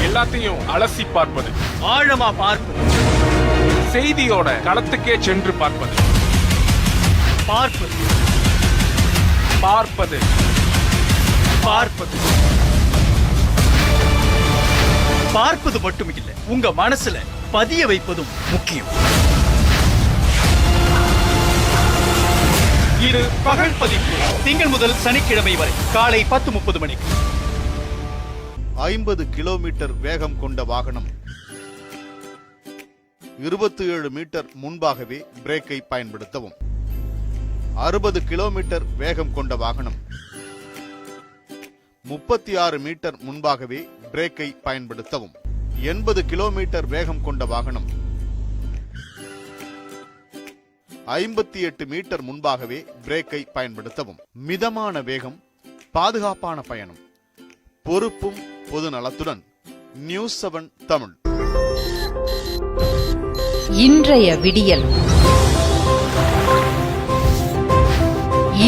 எல்லாத்தையும் அலசி பார்ப்பது, ஆழமா பார்ப்பது, செய்தியோட களத்துக்கே சென்று பார்ப்பது, பார்ப்பது, பார்ப்பது, பார்ப்பது, பார்ப்பது மட்டும் இல்ல, உங்க மனசுல பதிய வைப்பதும் முக்கியம். இது பகல் பதிப்பு, திங்கள் முதல் சனிக்கிழமை வரை காலை 10:30 மணிக்கு. 50 கிலோமீட்டர் வேகம் கொண்ட வாகனம் 27 மீட்டர் முன்பாகவே பிரேக்கை பயன்படுத்தவும். 60 கிலோமீட்டர் வேகம் கொண்ட வாகனம் 36 மீட்டர் முன்பாகவே பிரேக்கை பயன்படுத்தவும். 80 கிலோமீட்டர் வேகம் கொண்ட வாகனம் 58 மீட்டர் முன்பாகவே பிரேக்கை பயன்படுத்தவும். மிதமான வேகம், பாதுகாப்பான பயணம், பொறுப்பும் பொது நலத்துடன். நியூஸ் 7 தமிழ். இன்றைய விடியல்,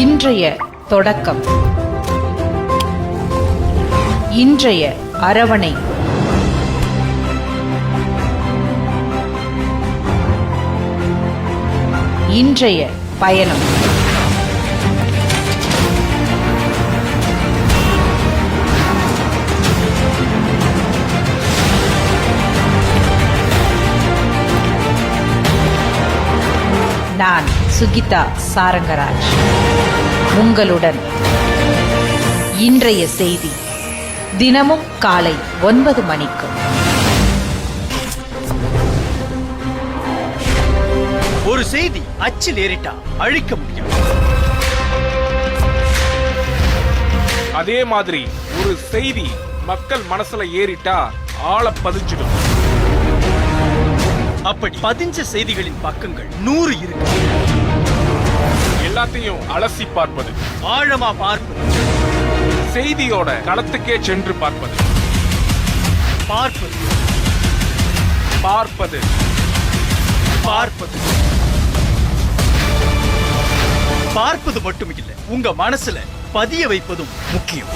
இன்றைய தொடக்கம், இன்றைய அரவணை, இன்றைய பயணம். நான் சுகிதா சாரங்கராஜ், உங்களுடன் இன்றைய செய்தி தினமும் காலை 9 மணிக்கு. ஒரு செய்தி அச்சில் ஏறிட்டா அழிக்க முடியும். அதே மாதிரி ஒரு செய்தி மக்கள் மனசுல ஏறிட்டா ஆள பதிஞ்சிடும். அப்படி பதிஞ்ச செய்திகளின் பக்கங்கள் 100 இருக்கு. எல்லாத்தையும் அலசி பார்ப்பது, ஆழமா பார்ப்பது, செய்தியோட களத்துக்கே சென்று பார்ப்பது. பார்ப்பது, பார்ப்பது, பார்ப்பது. பார்ப்பது மட்டும் இல்ல, உங்க மனசுல பதிய வைப்பதும் முக்கியம்.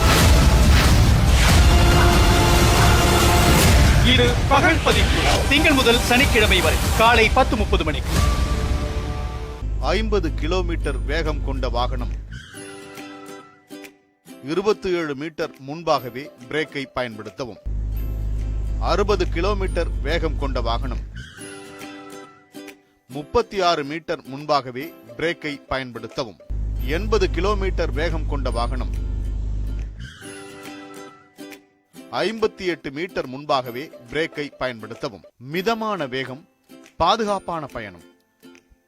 இது பகல் பதிப்பு, திங்கள் முதல் சனிக்கிழமை வரை காலை 10:30 மணிக்கு. 50 கிலோமீட்டர் வேகம் கொண்ட வாகனம் 27 மீட்டர் முன்பாகவே பிரேக்கை பயன்படுத்தவும். 60 கிலோமீட்டர் வேகம் கொண்ட வாகனம் 36 மீட்டர் முன்பாகவே பிரேக்கை பயன்படுத்தவும். 80 கிலோமீட்டர் வேகம் கொண்ட வாகனம் 58 மீட்டர் முன்பாகவே பிரேக்கை பயன்படுத்தவும். மிதமான வேகம், பாதுகாப்பான பயணம்,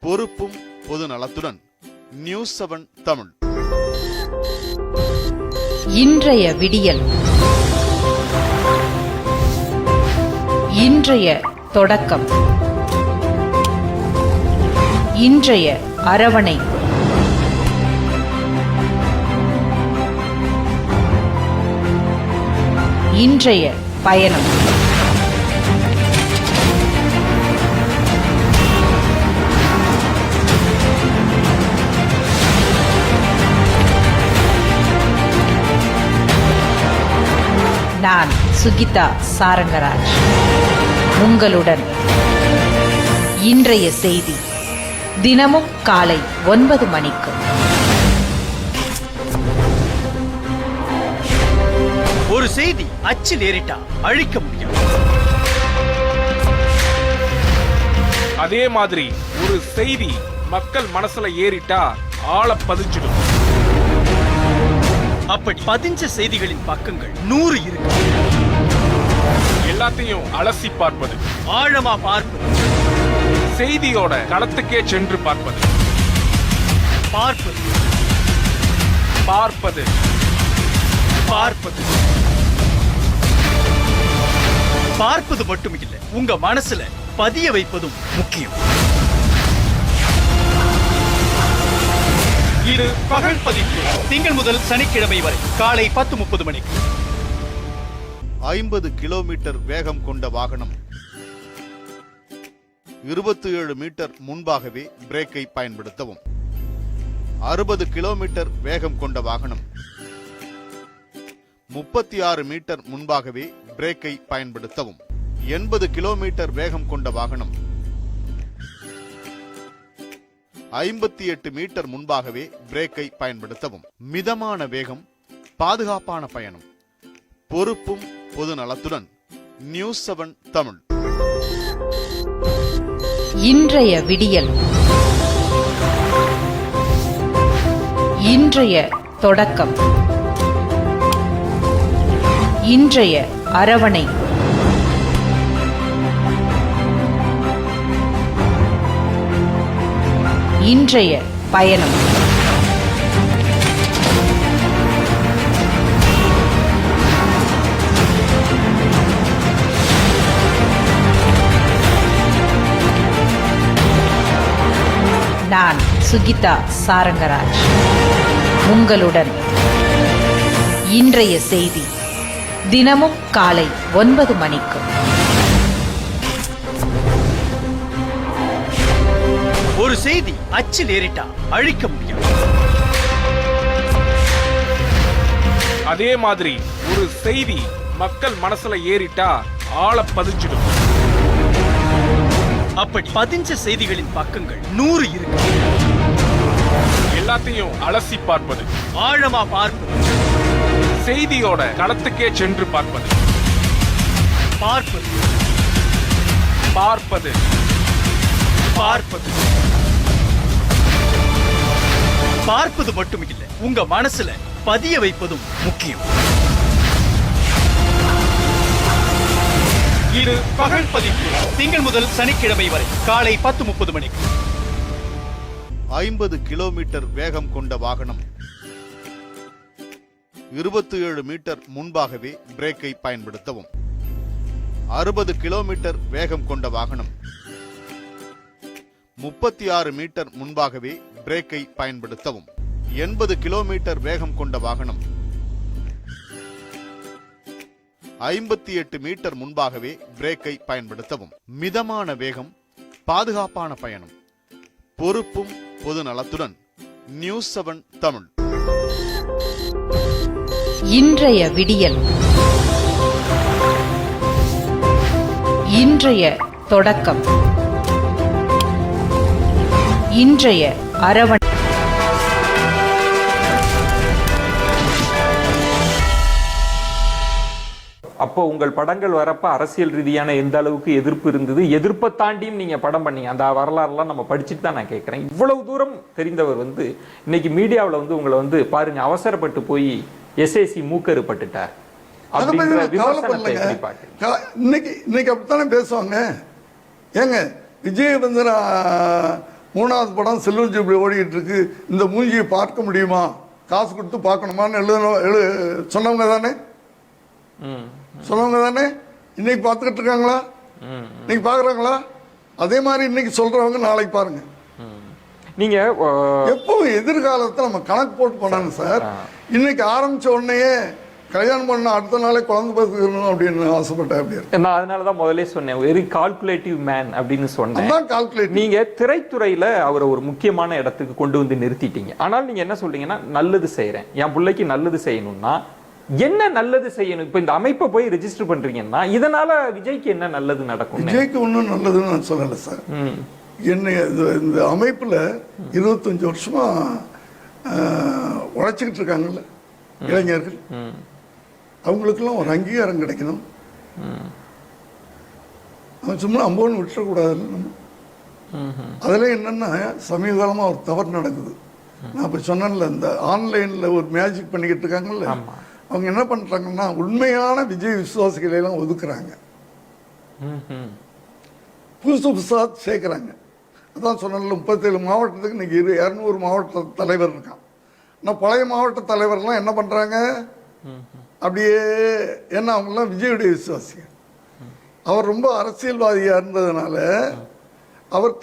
பொறுப்பும் பொது நலத்துடன். நியூஸ் 7 தமிழ். இன்றைய விடியல், இன்றைய தொடக்கம், இன்றைய அரவணை, இன்றைய பயணம். நான் சுகிதா சாரங்கராஜ், உங்களுடன் இன்றைய செய்தி தினமும் காலை 9 மணிக்கு. ஒரு செய்தி அச்சில் ஏறிட்டா அழிக்க முடியும். அதே மாதிரி ஒரு செய்தி மக்கள் மனசுல ஏறிட்டா ஆள பதிஞ்சிடும். அப்படி பதிஞ்ச செய்திகளின் பக்கங்கள் 100 இருக்கு. எல்லாத்தையும் அலசி பார்ப்பது, ஆழமா பார்ப்பது, செய்தியோட களத்துக்கே சென்று பார்ப்பது. பார்ப்பது, பார்ப்பது, பார்ப்பது. பார்ப்பது மட்டும் இல்ல, உங்க மனசுல பதிய வைப்பதும் முக்கியம். இது பகல் பதிப்பு, திங்கள் முதல் சனிக்கிழமை வரை காலை 10:30 மணிக்கு. 50 கிலோமீட்டர் வேகம் கொண்ட வாகனம் 27 மீட்டர் முன்பாகவே பிரேக்கை பயன்படுத்தவும். 60 கிலோமீட்டர் வேகம் கொண்ட வாகனம் 36 மீட்டர் முன்பாகவே பிரேக்கை பயன்படுத்தவும். 80 கிலோமீட்டர் வேகம் கொண்ட வாகனம் 58 மீட்டர் முன்பாகவே பிரேக்கை பயன்படுத்தவும். மிதமான வேகம், பாதுகாப்பான பயணம், பொறுப்பும் பொது நலத்துடன். நியூஸ் 7 தமிழ். இன்றைய விடியல், இன்றைய தொடக்கம், இன்றைய அரவணை, இன்றைய பயணம். நான் சுகிதா சாரங்கராஜ். உங்களுடன் இன்றைய செய்தி தினமும் காலை 9 மணிக்கு. ஒரு செய்தி அச்சில் ஏறிட்டா அழிக்க முடியும். அதே மாதிரி ஒரு செய்தி மக்கள் மனசுல ஏறிட்டா ஆள பதிஞ்சிடும். அப்படி பதிஞ்ச செய்திகளின் பக்கங்கள் 100 இருக்கு. எல்லாத்தையும் அலசி பார்ப்பது, ஆழமா பார்ப்பது, செய்தியோட களத்துக்கே சென்று பார்ப்பது, பார்ப்பது, பார்ப்பது, பார்ப்பது. பார்ப்பது மட்டும் இல்ல, உங்க மனசுல பதிய வைப்பதும் முக்கியம். இது பகல் பதிப்பு. திங்கள் முதல் சனிக்கிழமை வரை காலை 10:30 மணிக்கு. 50 கிலோமீட்டர் வேகம் கொண்ட வாகனம் 27 மீட்டர் முன்பாகவே பிரேக்கை பயன்படுத்தவும். 60 கிலோமீட்டர் வேகம் கொண்ட வாகனம் 36 மீட்டர் முன்பாகவே பிரேக்கை பயன்படுத்தவும். 80 கிலோமீட்டர் வேகம் கொண்ட வாகனம் 58 மீட்டர் முன்பாகவே பிரேக்கை பயன்படுத்தவும். மிதமான வேகம், பாதுகாப்பான பயணம், பொறுப்பும் பொது நலத்துடன். நியூஸ் 7 தமிழ். இன்றைய விடியல், இன்றைய தொடக்கம், இன்றைய அரவணை. அப்போ உங்கள் படங்கள் வரப்ப அரசியல் ரீதியான எந்த அளவுக்கு எதிர்ப்பு இருந்தது, எதிர்ப்பை தாண்டியும் நீங்க படம் பண்ணீங்க, அந்த வரலாறுலாம் நம்ம படிச்சுட்டு தான் நான் கேட்கிறேன். இவ்வளவு தூரம் தெரிந்தவர் இன்னைக்கு மீடியாவில் உங்களை பாருங்க அவசரப்பட்டு போய் எஸ்ஏசி மூக்கறுப்பட்டுட்டார் அப்படின்ற விமர்சனத்தை எப்படி பார்க்கிறீங்க? இன்னைக்கு அப்படித்தானே பேசுவாங்க. ஏங்க விஜய் மூணாவது படம் செல்வன் ஜூப்ளி ஓடிக்கிட்டு இருக்கு, இந்த மூஞ்சியை பார்க்க முடியுமா, காசு கொடுத்து பார்க்கணுமான்னு சொன்னவங்க தானே, சொன்னவங்க தானே. இன்னைக்கு பார்த்துக்கிட்டு இருக்காங்களா? இன்னைக்கு பாக்குறாங்களா? அதே மாதிரி இன்னைக்கு சொல்றவங்க நாளைக்கு பாருங்க. நீங்க எப்பவும் எதிர்காலத்தை நம்ம கணக்கு போட்டு பண்ணணும் சார். இன்னைக்கு ஆரம்பிச்ச உடனே கல்யாணம் பண்ண அடுத்த நாளே குழந்தை பார்த்துக்கணும் அப்படின்னு ஆசைப்பட்டேன். அப்படி நான் அதனாலதான் முதலே சொன்னேன், வெரி கால்குலேட்டிவ் மேன் அப்படின்னு சொன்னேன். நீங்க திரைத்துறையில அவரை ஒரு முக்கியமான இடத்துக்கு கொண்டு வந்து நிறுத்திட்டீங்க. ஆனால் நீங்க என்ன சொல்றீங்கன்னா, நல்லது செய்யறேன், என் பிள்ளைக்கு நல்லது செய்யணும்னா என்ன நல்லது செய்யணும்? இப்ப இந்த அமைப்பை போய் ரெஜிஸ்டர் பண்றீங்கன்னா இதனால விஜய்க்கு என்ன நல்லது நடக்கும்? விஜய்க்கு ஒன்றும் நல்லதுன்னு நான் சொல்லலை சார். என்ன இந்த அமைப்புல 25 வருஷமா உழைச்சிக்கிட்டு இருக்காங்கல்ல இளைஞர்கள், அவங்களுக்கெல்லாம் ஒரு அங்கீகாரம் கிடைக்கணும். அவன் சும்மா அம்போன்னு விட்டுறக்கூடாதுல்ல நம்ம. அதுல என்னன்னா சமீப காலமா ஒரு தவறு நடக்குது. நான் இப்ப சொன்னேன்ல, இந்த ஆன்லைன்ல ஒரு மேஜிக் பண்ணிக்கிட்டு இருக்காங்கல்ல, அவங்க என்ன பண்றாங்கன்னா உண்மையான விஜய் விசுவாசிகளை எல்லாம் ஒதுக்குறாங்க, புதுசா சேர்க்கிறாங்க. அதான் சொன்னேன்ல, 37 மாவட்டத்துக்கு இன்னைக்கு 200 மாவட்ட தலைவர் இருக்கான். ஆனால் பழைய மாவட்ட தலைவர்லாம் என்ன பண்றாங்க, அப்படியே என்ன அவங்கெல்லாம் விஜயுடைய விசுவாசிகள். அவர் ரொம்ப அரசியல்வாதியா இருந்ததுனால அவர்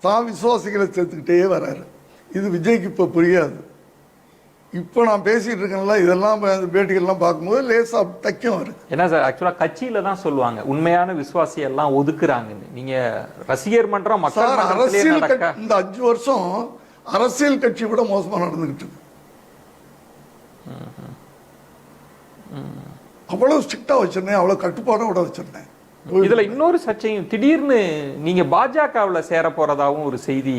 தான் விசுவாசிகளை சேர்த்துக்கிட்டே வர்றாரு. இது விஜய்க்கு இப்போ புரியாது. இப்போ நான் பேசிட்டு இருக்கேன்ல, இதெல்லாம் பேட்டிகள்லாம் பார்க்கும்போது லேசா தைக்கும் வருது. ஏன்னா சார், ஆக்சுவலா கட்சியில தான் சொல்லுவாங்க உண்மையான விசுவாசி எல்லாம் ஒதுக்குறாங்கன்னு. நீங்க ரசிகர் மன்றம் மக்கள் அரசியல் இந்த 5 வருஷம் அரசியல் கட்சி விட மோசமா நடந்துகிட்டு இருக்கு. அவ்வளவு ஸ்ட்ரிக்டா வச்சிருந்தேன், அவ்வளவு கட்டுப்பாடோட வச்சிருந்தேன். இதுல இன்னொரு சர்ச்சையும், திடீர்னு நீங்க பாஜகவுல சேர போறதாவும் ஒரு செய்தி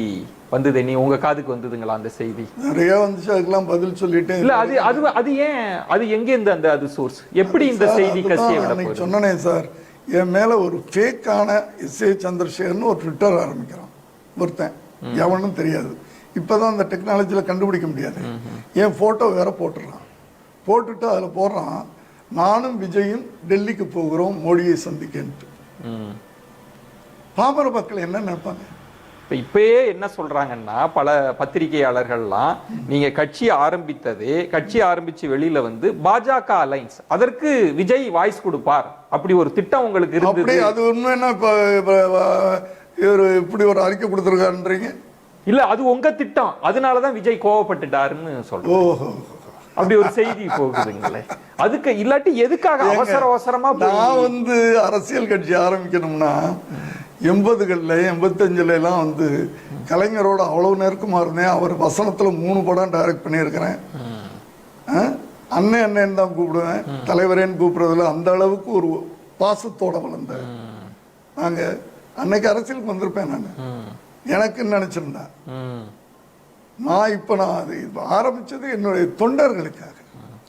வந்தது. நீ உங்க காதுக்கு வந்ததுங்களா அந்த செய்தி? நிறைய வந்துச்சு, அதுக்கெல்லாம் பதில் சொல்லிட்டேன். இல்ல அது ஏன், அது எங்க இருந்து அது சோர்ஸ், எப்படி இந்த செய்தி கசிய விட போகுது? சொன்னனே சார், என் மேல ஒரு ஃபேக்கான எஸ்ஏ சந்திரசேகர்னு ஒரு ட்விட்டர் ஆரம்பிக்கிறான் ஒருத்தன், எவனும் தெரியாது. இப்பதான் அந்த டெக்னாலஜியில கண்டுபிடிக்க முடியாது. என் போட்டோ வேற போட்டுறான், போட்டுட்டு அதுல போடுறான், நானும் விஜயும் டெல்லிக்கு போகிறோம் மோடியை சந்திக்கிட்டு. பாமர மக்கள் என்ன நினைப்பாங்க? இப்பயே என்ன சொல்றாங்கன்னா, பல பத்திரிகையாளர்கள்லாம் நீங்க கட்சி ஆரம்பிச்சு வெளியில பாஜக அலைன்ஸ், அதற்கு விஜய் வாய்ஸ் கொடுப்பார், அப்படி ஒரு திட்டம் உங்களுக்கு இருந்தது. அது உண்மைன்னா இப்படி ஒரு அறிக்கை கொடுத்துருக்காருன்றீங்க. இல்ல அது உங்க திட்டம், அதனாலதான் விஜய் கோவப்பட்டுட்டாருன்னு சொல்றேன். ஓஹோ, அப்படி ஒரு செய்தி போகுதுங்களே, அதுக்கு இல்லாட்டி எதுக்காக அவசரமா நான் வந்து அரசியல் கட்சி ஆரம்பிக்கணும்னா 80களில் 85ல எல்லாம் வந்து கலைஞரோட அவ்வளவு நெருக்கமா இருந்தேன். அவர் வசனத்துல 3 படம் டைரக்ட் பண்ணியிருக்கிறேன். அண்ணன் அண்ணன் தான் கூப்பிடுவேன், தலைவரேன்னு கூப்பிடுறதுல அந்த அளவுக்கு ஒரு பாசத்தோட வளர்ந்தேன். நாங்க அன்னைக்கு அரசியலுக்கு வந்திருப்பேன். நான் எனக்குன்னு நினைச்சிருந்தேன். நான் அது ஆரம்பிச்சது என்னுடைய தொண்டர்களுக்காக.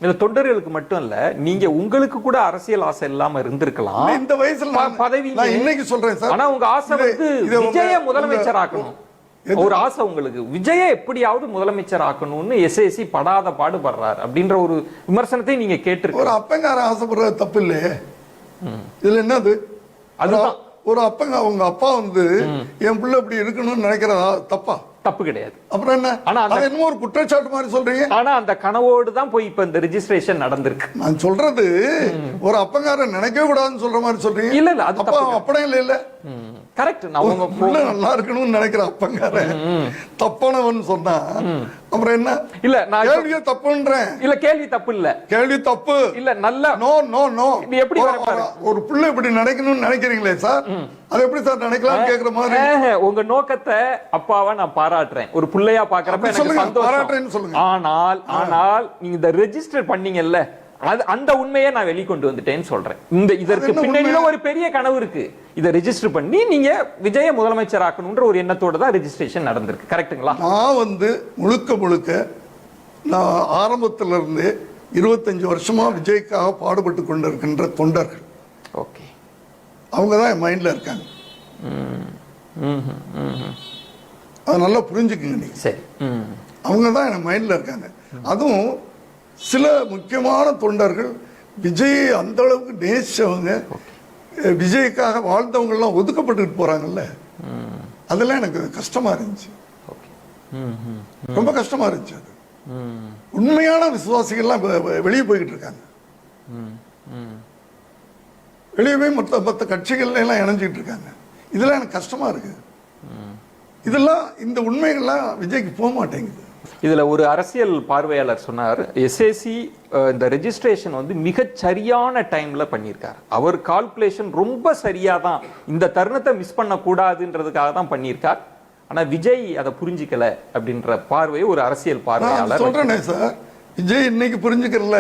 இல்ல தொண்டர்களுக்கு மட்டும் இல்ல, நீங்க உங்களுக்கு கூட அரசியல் ஆசை இல்லாம இருந்திருக்கலாம். இந்த வயசுல பதவி நான் இன்னைக்கு சொல்றேன் சார். ஆனா உங்க ஆசை வந்து விஜய முதலமைச்சர் ஆக்கணும். ஒரு ஆசை உங்களுக்கு, விஜய எப்படியாவது முதலமைச்சர் ஆக்கணும்னு எஸ்ஏசி படாத பாடுபடுறாரு அப்படின்ற ஒரு விமர்சனத்தை நீங்க கேட்டிருக்க. ஒரு அப்பங்கார ஆசைப்படுறது தப்பு இல்லையே. இதுல என்னது? அதுதான் ஒரு அப்பங்க, உங்க அப்பா வந்து என் பிள்ளை இப்படி இருக்கணும்னு நினைக்கிறதா தப்பா? தப்பு கிடையாது. அப்புறம் என்ன? ஆனா அது என்னமோ ஒரு குற்றச்சாட்டு மாதிரி சொல்றீங்க. ஆனா அந்த கனவோடு தான் போய் இப்ப இந்த ரெஜிஸ்ட்ரேஷன் நடந்திருக்கு. நான் சொல்றது ஒரு அப்பங்காரன் நினைக்கவே கூடாதுன்னு சொல்ற மாதிரி சொல்றீங்க. இல்ல இல்ல, அது அப்பா அப்படம் இல்ல இல்ல. கரெக்ட். நான் உங்க புள்ள நல்லா இருக்கணும்னு நினைக்கிற அப்பங்காரன் தப்பானவன் சொன்னா அப்புறம் என்ன? இல்ல நான் கேள்வியே தப்புன்றேன். இல்ல கேள்வி தப்பு இல்ல, கேள்வி தப்பு இல்ல. நல்ல நோ நோ நோ. இது எப்படி ஒரு புள்ள இப்படி நினைக்கணும்னு நினைக்கிறீங்களே சார், அது எப்படி சார் நினைக்கலாம் கேக்குற மாதிரி? உங்க நோக்கத்தை அப்பாவா நான் பாராட்டுறேன். ஒரு புள்ளையா பாக்குறப்ப எனக்கு பாராட்டுறேன்னு சொல்லுங்க. ஆனால் நீங்க இந்த ரெஜிஸ்டர் பண்ணீங்கல்ல, அது அந்த உண்மையை நான் வெளிக்கொண்டு வந்துட்டேன்னு சொல்றேன். இதற்கு பின்னணியில ஒரு பெரிய கனவு இருக்கு. இதை ரெஜிஸ்டர் பண்ணி நீங்க விஜய முதலமைச்சர் ஆக்கணும்ன்ற ஒரு எண்ணத்தோட தான் ரெஜிஸ்ட்ரேஷன் நடந்திருக்கு. கரெக்ட்டுங்களா? நான் வந்து முழுக்க நான் ஆரம்பத்துல இருந்து 25 வருஷமா விஜய்க்காக பாடுபட்டு கொண்டிருக்கின்ற தொண்டர்கள். ஓகே, அவங்க தான் என் மைண்ட்ல இருக்காங்க. அதை நல்லா புரிஞ்சுக்குங்க நீங்க. சரி, அவங்க தான் என் மைண்ட்ல இருக்காங்க. அதுவும் சில முக்கியமான தொண்டர்கள் விஜய் அந்த அளவுக்கு நேசிச்சவங்க, விஜய்க்காக வாழ்ந்தவங்க எல்லாம் ஒதுக்கப்பட்டு போறாங்கல்ல, அதெல்லாம் எனக்கு கஷ்டமா இருந்துச்சு. ரொம்ப கஷ்டமா இருந்துச்சு. அது உண்மையான விசுவாசிகள்லாம் வெளியே போய்கிட்டு இருக்காங்க. வெளியே போய் மற்ற கட்சிகள்ல எல்லாம் இணைஞ்சிட்டு இருக்காங்க. இதெல்லாம் எனக்கு கஷ்டமா இருக்கு. இதெல்லாம் இந்த உண்மைகள்லாம் விஜய்க்கு போக மாட்டேங்குது. இதுல ஒரு அரசியல் பார்வையாளர் சொன்னார், எஸ்ஏசி இந்த ரெஜிஸ்ட்ரேஷன் வந்து மிக சரியான டைம்ல பண்ணியிருக்காரு. அவர் கால்குலேஷன் ரொம்ப சரியா தான், இந்த தருணத்தை மிஸ் பண்ண கூடாதுன்றதுக்காக தான் பண்ணியிருக்கார். ஆனா விஜய் அதை புரிஞ்சுக்கல அப்படின்ற பார்வை ஒரு அரசியல் பார்வையாளர் சொல்றேனே சார். விஜய் இன்னைக்கு புரிஞ்சுக்கல,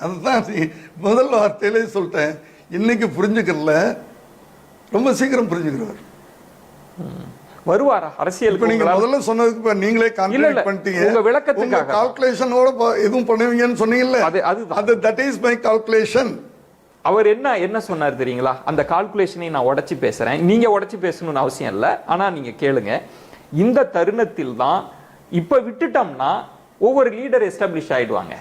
அதுதான் முதல் வார்த்தையிலே சொல்லிட்டேன். இன்னைக்கு புரிஞ்சுக்கல, ரொம்ப சீக்கிரம் புரிஞ்சுக்கிறார். வருவாரா அரசியல்? நீங்க முதல்ல சொன்னதுக்கு நீங்களே கான்ட்ராக்ட் பண்ணிட்டீங்க. உங்க விளக்கத்துக்காக கால்குலேஷனோட எதுவும் பண்ணுவீங்கன்னு சொன்னீங்கல்ல, அது தட் இஸ் மை கால்குலேஷன். அவர் என்ன சொன்னார் தெரியுங்களா? அந்த கால்குலேஷனை நான் உடைச்சு பேசுறேன், நீங்க உடைச்சு பேசணும்னு அவசியம் இல்லை, ஆனா நீங்க கேளுங்க. இந்த தருணத்தில் தான் இப்ப விட்டுட்டோம்னா ஒவ்வொரு லீடர் எஸ்டாப்ளிஷ் ஆயிடுவாங்க,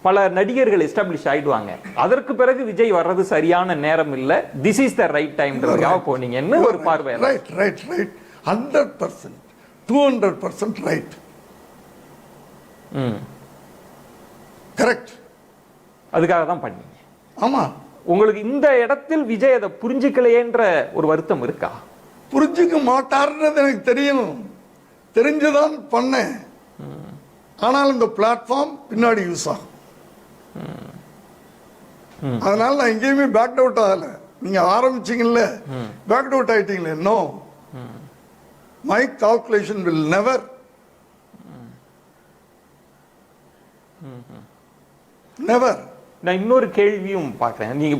பல நடிகர்கள் எஸ்டாப்ளிஷ் ஆயிடுவாங்க. அதற்கு பிறகு விஜய் வர்றது சரியான நேரம் இல்ல, திஸ் இஸ் த ரைட் டைம்ன்றதுக்காக போனீங்கன்னு ஒரு பார்வை. Right right right 100% 200% right. Correct. அதுக்காக தான் பண்ணீங்க. ஆமா. உங்களுக்கு இந்த இடத்தில் விஜய் அதை புரிஞ்சுக்கலையேன்ற ஒரு வருத்தம் இருக்கா? புரிஞ்சுக்க மாட்டார்ன்றது எனக்கு தெரியும், தெரிஞ்சுதான் பண்ணேன். ஆனால் இந்த பிளாட்ஃபார்ம் பின்னாடி யூஸ் ஆகும். அதனால நான் எங்கேயுமே பேக் அவுட் ஆகல. நீங்க ஆரம்பிச்சீங்கல்ல, பேக் அவுட் ஆயிட்டீங்களே. No, my calculation will never never. நான் இன்னொரு கேள்வியும் பார்க்கிறேன். நீங்க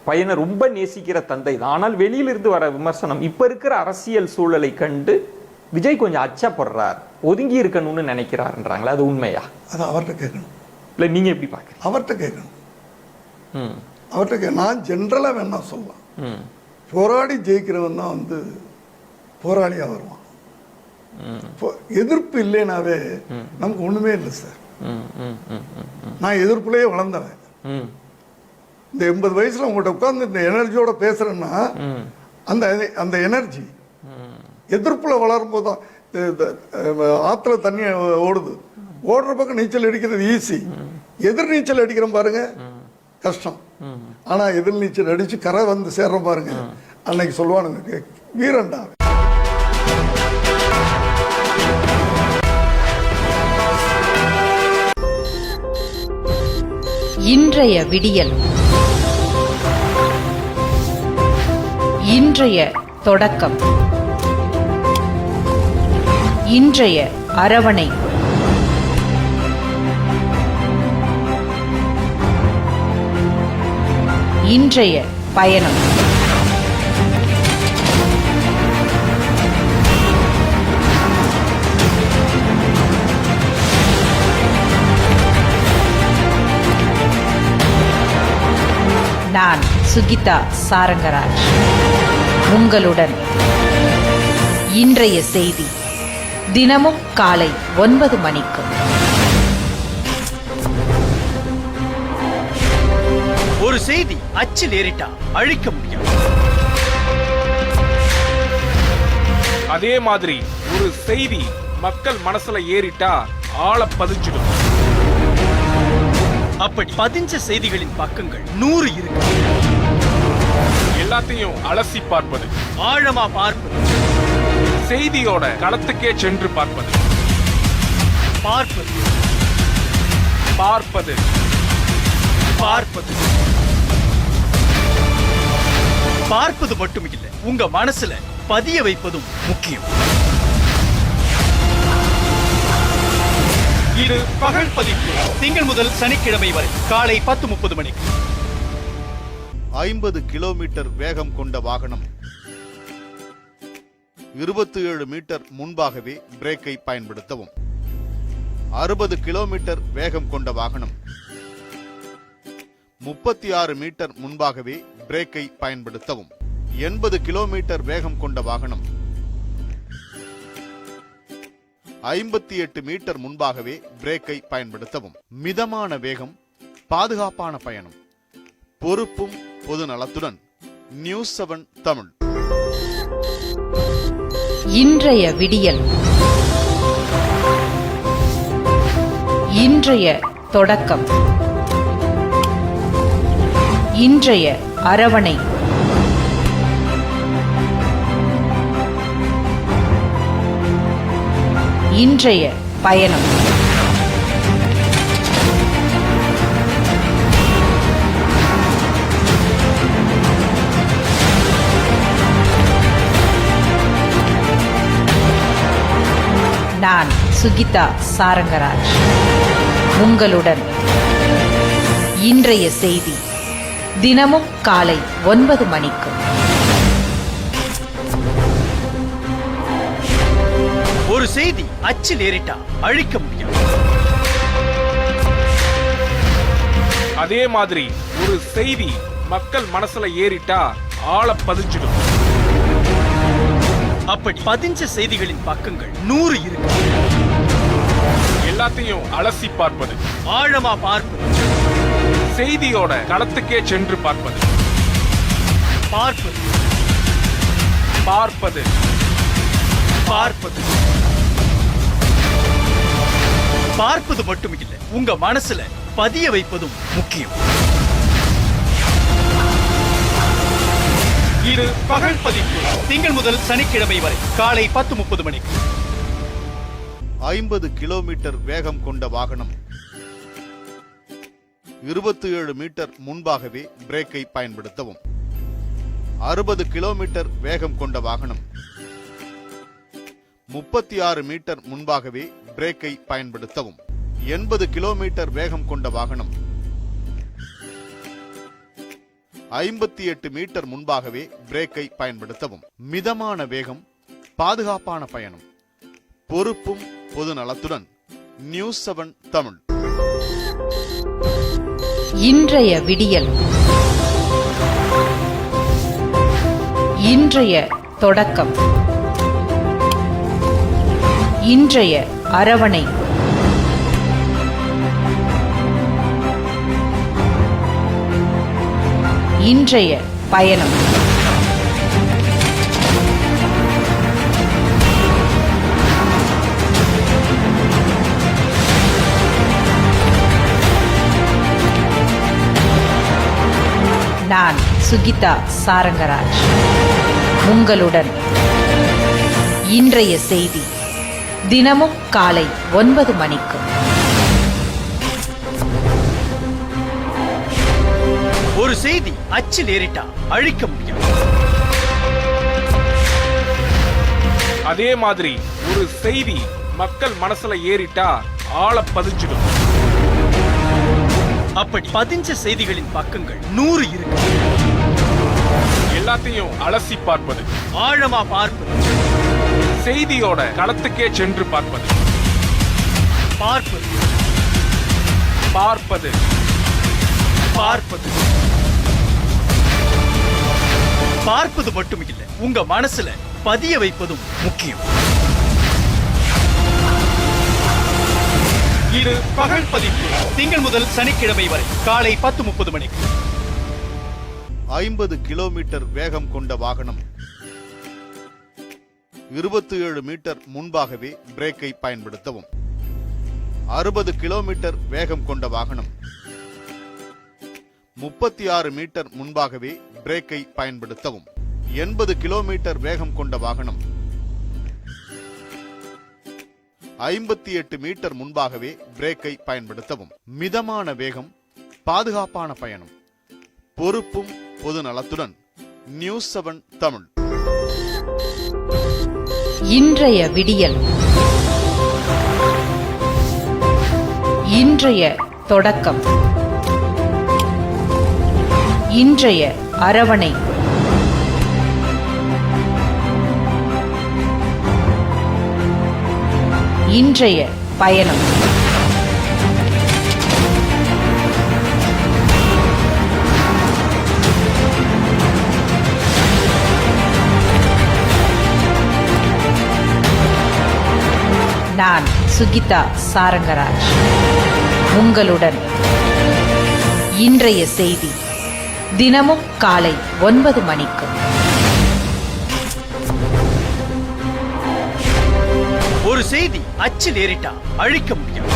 பையனை ரொம்ப நேசிக்கிற தந்தை தான், ஆனால் வெளியிலிருந்து வர விமர்சனம் இப்ப இருக்கிற அரசியல் சூழலை கண்டு விஜய் கொஞ்சம் அச்சப்படுறார், ஒதுங்கி இருக்கணும்னு நினைக்கிறாருன்றாங்களா? அது உண்மையா? அது அவர்கிட்ட கேட்கணும். இல்ல நீங்க எப்படி பாக்குறீங்க? அவர்கிட்ட கேட்கணும். அவர்கிட்ட நான் ஜென்ரலா வேணா சொல்லலாம். போராடி ஜெயிக்கிறவன் தான் வந்து போராளியா வருவான். எதிர்ப்பு இல்லைனாவே நமக்கு ஒண்ணுமே இல்லை சார். நான் எதிர்ப்புலயே வளர்ந்தவன். இந்த 80 வயசுல உங்கள்கிட்ட உட்கார்ந்து இந்த எனர்ஜியோட பேசுறேன்னா அந்த அந்த எனர்ஜி எதிர்ப்புல வளரும் போதுதான். ஆத்துல தண்ணி ஓடுது, ஓடுற பக்கம் நீச்சல் அடிக்கிறது ஈஸி, எதிர் நீச்சல் அடிக்கிறோம் பாருங்க கஷ்டம். ஆனா எதிர் நீச்சல் அடிச்சு கரை வந்து சேர்றோம் பாருங்க, அன்னைக்கு சொல்லுவானுங்க வீரண்டா. இன்றைய விடியல். இன்றைய தொடக்கம். இன்றைய அரவணை. இன்றைய பயணம். நான் சுகிதா சாரங்கராஜ். உங்களுடன் இன்றைய செய்தி தினமும் காலை 9 மணிக்கு. ஒரு செய்தி அச்சில் ஏறிட்டா அழிக்க முடியும். அதே மாதிரி ஒரு செய்தி மக்கள் மனசுல ஏறிட்டா ஆள பதிஞ்சிடும். அப்படி பதிஞ்ச செய்திகளின் பக்கங்கள் 100 இருக்கு. எல்லாத்தையும் அலசி பார்ப்பது, ஆழமா பார்ப்பது, செய்தியோட களத்துக்கே சென்று பார்ப்பது, பார்ப்பது, பார்ப்பது, பார்ப்பது. பார்ப்பது மட்டும் இல்ல, உங்க மனசுல பதிய வைப்பதும் முக்கியம். இது பகல் பதிப்பு. திங்கள் முதல் சனிக்கிழமை வரை காலை 10:30 மணிக்கு. 50 கிலோமீட்டர் வேகம் கொண்ட வாகனம் 27 மீட்டர் முன்பாகவே பிரேக்கை பயன்படுத்தவும். 60 கிலோமீட்டர் வேகம் கொண்ட வாகனம் 36 மீட்டர் முன்பாகவே பிரேக்கை பயன்படுத்தவும். 80 கிலோமீட்டர் வேகம் கொண்ட வாகனம் 58 மீட்டர் முன்பாகவே பிரேக்கை பயன்படுத்தவும். மிதமான வேகம், பாதுகாப்பான பயணம், பொறுப்பும் பொது நலத்துடன். நியூஸ் 7 தமிழ். இன்றைய விடியல். இன்றைய தொடக்கம். இன்றைய அரவணை. இன்றைய பயணம். நான் சுகிதா சாரங்கராஜ். உங்களுடன் இன்றைய செய்தி தினமும் காலை 9 மணிக்கு. ஒரு செய்தி அச்சில் ஏறிட்டா அழிக்க முடியும். அதே மாதிரி ஒரு செய்தி மக்கள் மனசுல ஏறிட்டா ஆள பதிஞ்சிடும். அப்படி பதிஞ்ச செய்திகளின் பக்கங்கள் 100 இருக்கு. எல்லாத்தையும் அலசி பார்ப்பது, ஆழமா பார்ப்பது, செய்தியோட களத்துக்கே சென்று பார்ப்பது, பார்ப்பது, பார்ப்பது, பார்ப்பது. பார்ப்பது மட்டும் இல்ல, உங்க மனசுல பதிய வைப்பதும் முக்கியம். இது பகல் பதிப்பு. திங்கள் முதல் சனிக்கிழமை வரை காலை 10:30 மணிக்கு. 50 கிலோமீட்டர் வேகம் கொண்ட வாகனம் 27 மீட்டர் முன்பாகவே பிரேக்கை பயன்படுத்தவும். 60 கிலோமீட்டர் வேகம் கொண்ட வாகனம் 36 மீட்டர் முன்பாகவே பிரேக்கை பயன்படுத்தவும். 80 கிலோமீட்டர் வேகம் கொண்ட வாகனம் 58 மீட்டர் முன்பாகவே பிரேக்கை பயன்படுத்தவும். மிதமான வேகம், பாதுகாப்பான பயணம், பொறுப்பும் பொது நலத்துடன். நியூஸ் 7 தமிழ். இன்றைய விடியல். இன்றைய தொடக்கம். இன்றைய அரவணை. இன்றைய பயணம். நான் சுகிதா சாரங்கராஜ். உங்களுடன் இன்றைய செய்தி தினமும் காலை 9 மணிக்கு. ஒரு செய்தி அச்சில் ஏறிட்டா அழிக்க முடியும். அதே மாதிரி ஒரு செய்தி மக்கள் மனசுல ஏறிட்டா ஆள பதிஞ்சிடும். அப்படி பதிஞ்ச செய்திகளின் பக்கங்கள் 100 இருக்கு. எல்லாத்தையும் அலசி பார்ப்பது, ஆழமா பார்ப்பது, செய்தியோட களத்துக்கே சென்று பார்ப்பது, பார்ப்பது, பார்ப்பது, பார்ப்பது. பார்ப்பது மட்டும் இல்ல, உங்க மனசுல பதிய வைப்பதும் முக்கியம். இது பகல் பதிப்பு. திங்கள் முதல் சனிக்கிழமை வரை காலை 10:30 மணிக்கு. 50 கிலோமீட்டர் வேகம் கொண்ட வாகனம் 27 மீட்டர் முன்பாகவே பிரேக்கை பயன்படுத்தவும். 60 கிலோமீட்டர் வேகம் கொண்ட வாகனம் 36 மீட்டர் முன்பாகவே பிரேக்கை பயன்படுத்தவும். 80 கிலோமீட்டர் வேகம் கொண்ட வாகனம் 58 மீட்டர் முன்பாகவே பிரேக்கை பயன்படுத்தவும். மிதமான வேகம், பாதுகாப்பான பயணம், பொறுப்பும் பொது நலத்துடன். நியூஸ் 7 தமிழ். இன்றைய விடியல், இன்றைய தொடக்கம், இன்றைய அரவணை, இன்றைய பயணம். நான் சுகிதா சாரங்கராஜ், உங்களுடன் இன்றைய செய்தி தினமும் காலை 9 மணிக்கு. ஒரு செய்தி அச்சில் ஏறிட்டா அழிக்க முடியும்.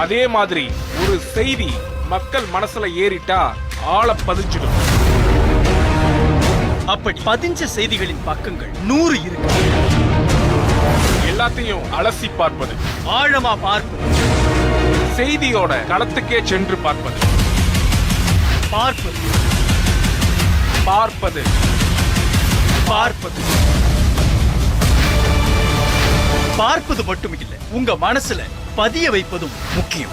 அதே மாதிரி ஒரு செய்தி மக்கள் மனசுல ஏறிட்டா ஆள பதிஞ்சிடும். அப்படி பதிஞ்ச செய்திகளின் பக்கங்கள் 100 இருக்கு. எல்லாத்தையும் அலசி பார்ப்பது, ஆழமா பார்ப்பது, செய்தியோட களத்துக்கே சென்று பார்ப்பது, பார்ப்பது, பார்ப்பது, பார்ப்பது. பார்ப்பது மட்டும் இல்ல, உங்க மனசுல பதிய வைப்பதும் முக்கியம்.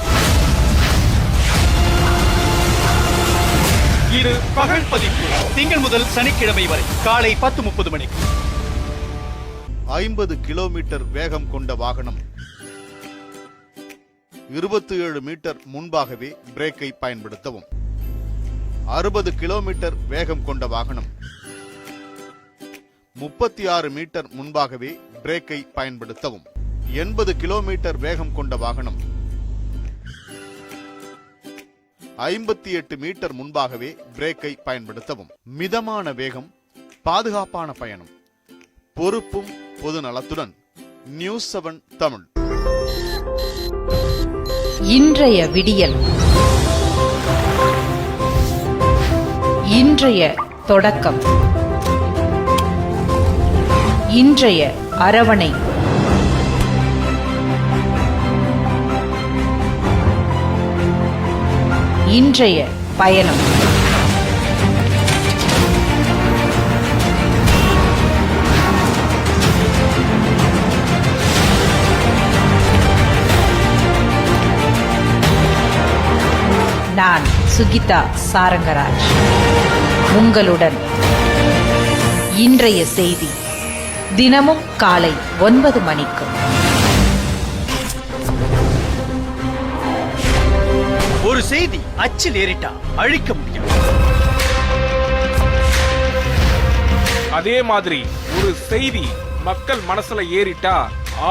இது பகல் பதிப்பு. திங்கள் முதல் சனிக்கிழமை வரை காலை 10:30 மணிக்கு. 50 கிலோமீட்டர் வேகம் கொண்ட வாகனம் 27 மீட்டர் முன்பாகவே பிரேக்கை பயன்படுத்தவும். 60 கிலோமீட்டர் வேகம் கொண்ட வாகனம் 36 மீட்டர் முன்பாகவே பிரேக்கை பயன்படுத்தவும். 80 கிலோமீட்டர் வேகம் கொண்ட வாகனம் 58 மீட்டர் முன்பாகவே பிரேக்கை பயன்படுத்தவும். மிதமான வேகம், பாதுகாப்பான பயணம், பொறுப்பும் பொது நலத்துடன். நியூஸ் 7 தமிழ். இன்றைய விடியல், இன்றைய தொடக்கம், இன்றைய அரவணை, இன்றைய பயணம். நான் சுகிதா சாரங்கராஜ், உங்களுடன் இன்றைய செய்தி தினமும் காலை 9 மணிக்கு. ஒரு செய்தி அச்சில் ஏறிட்டா அழிக்க முடியும். அதே மாதிரி ஒரு செய்தி மக்கள் மனசுல ஏறிட்டா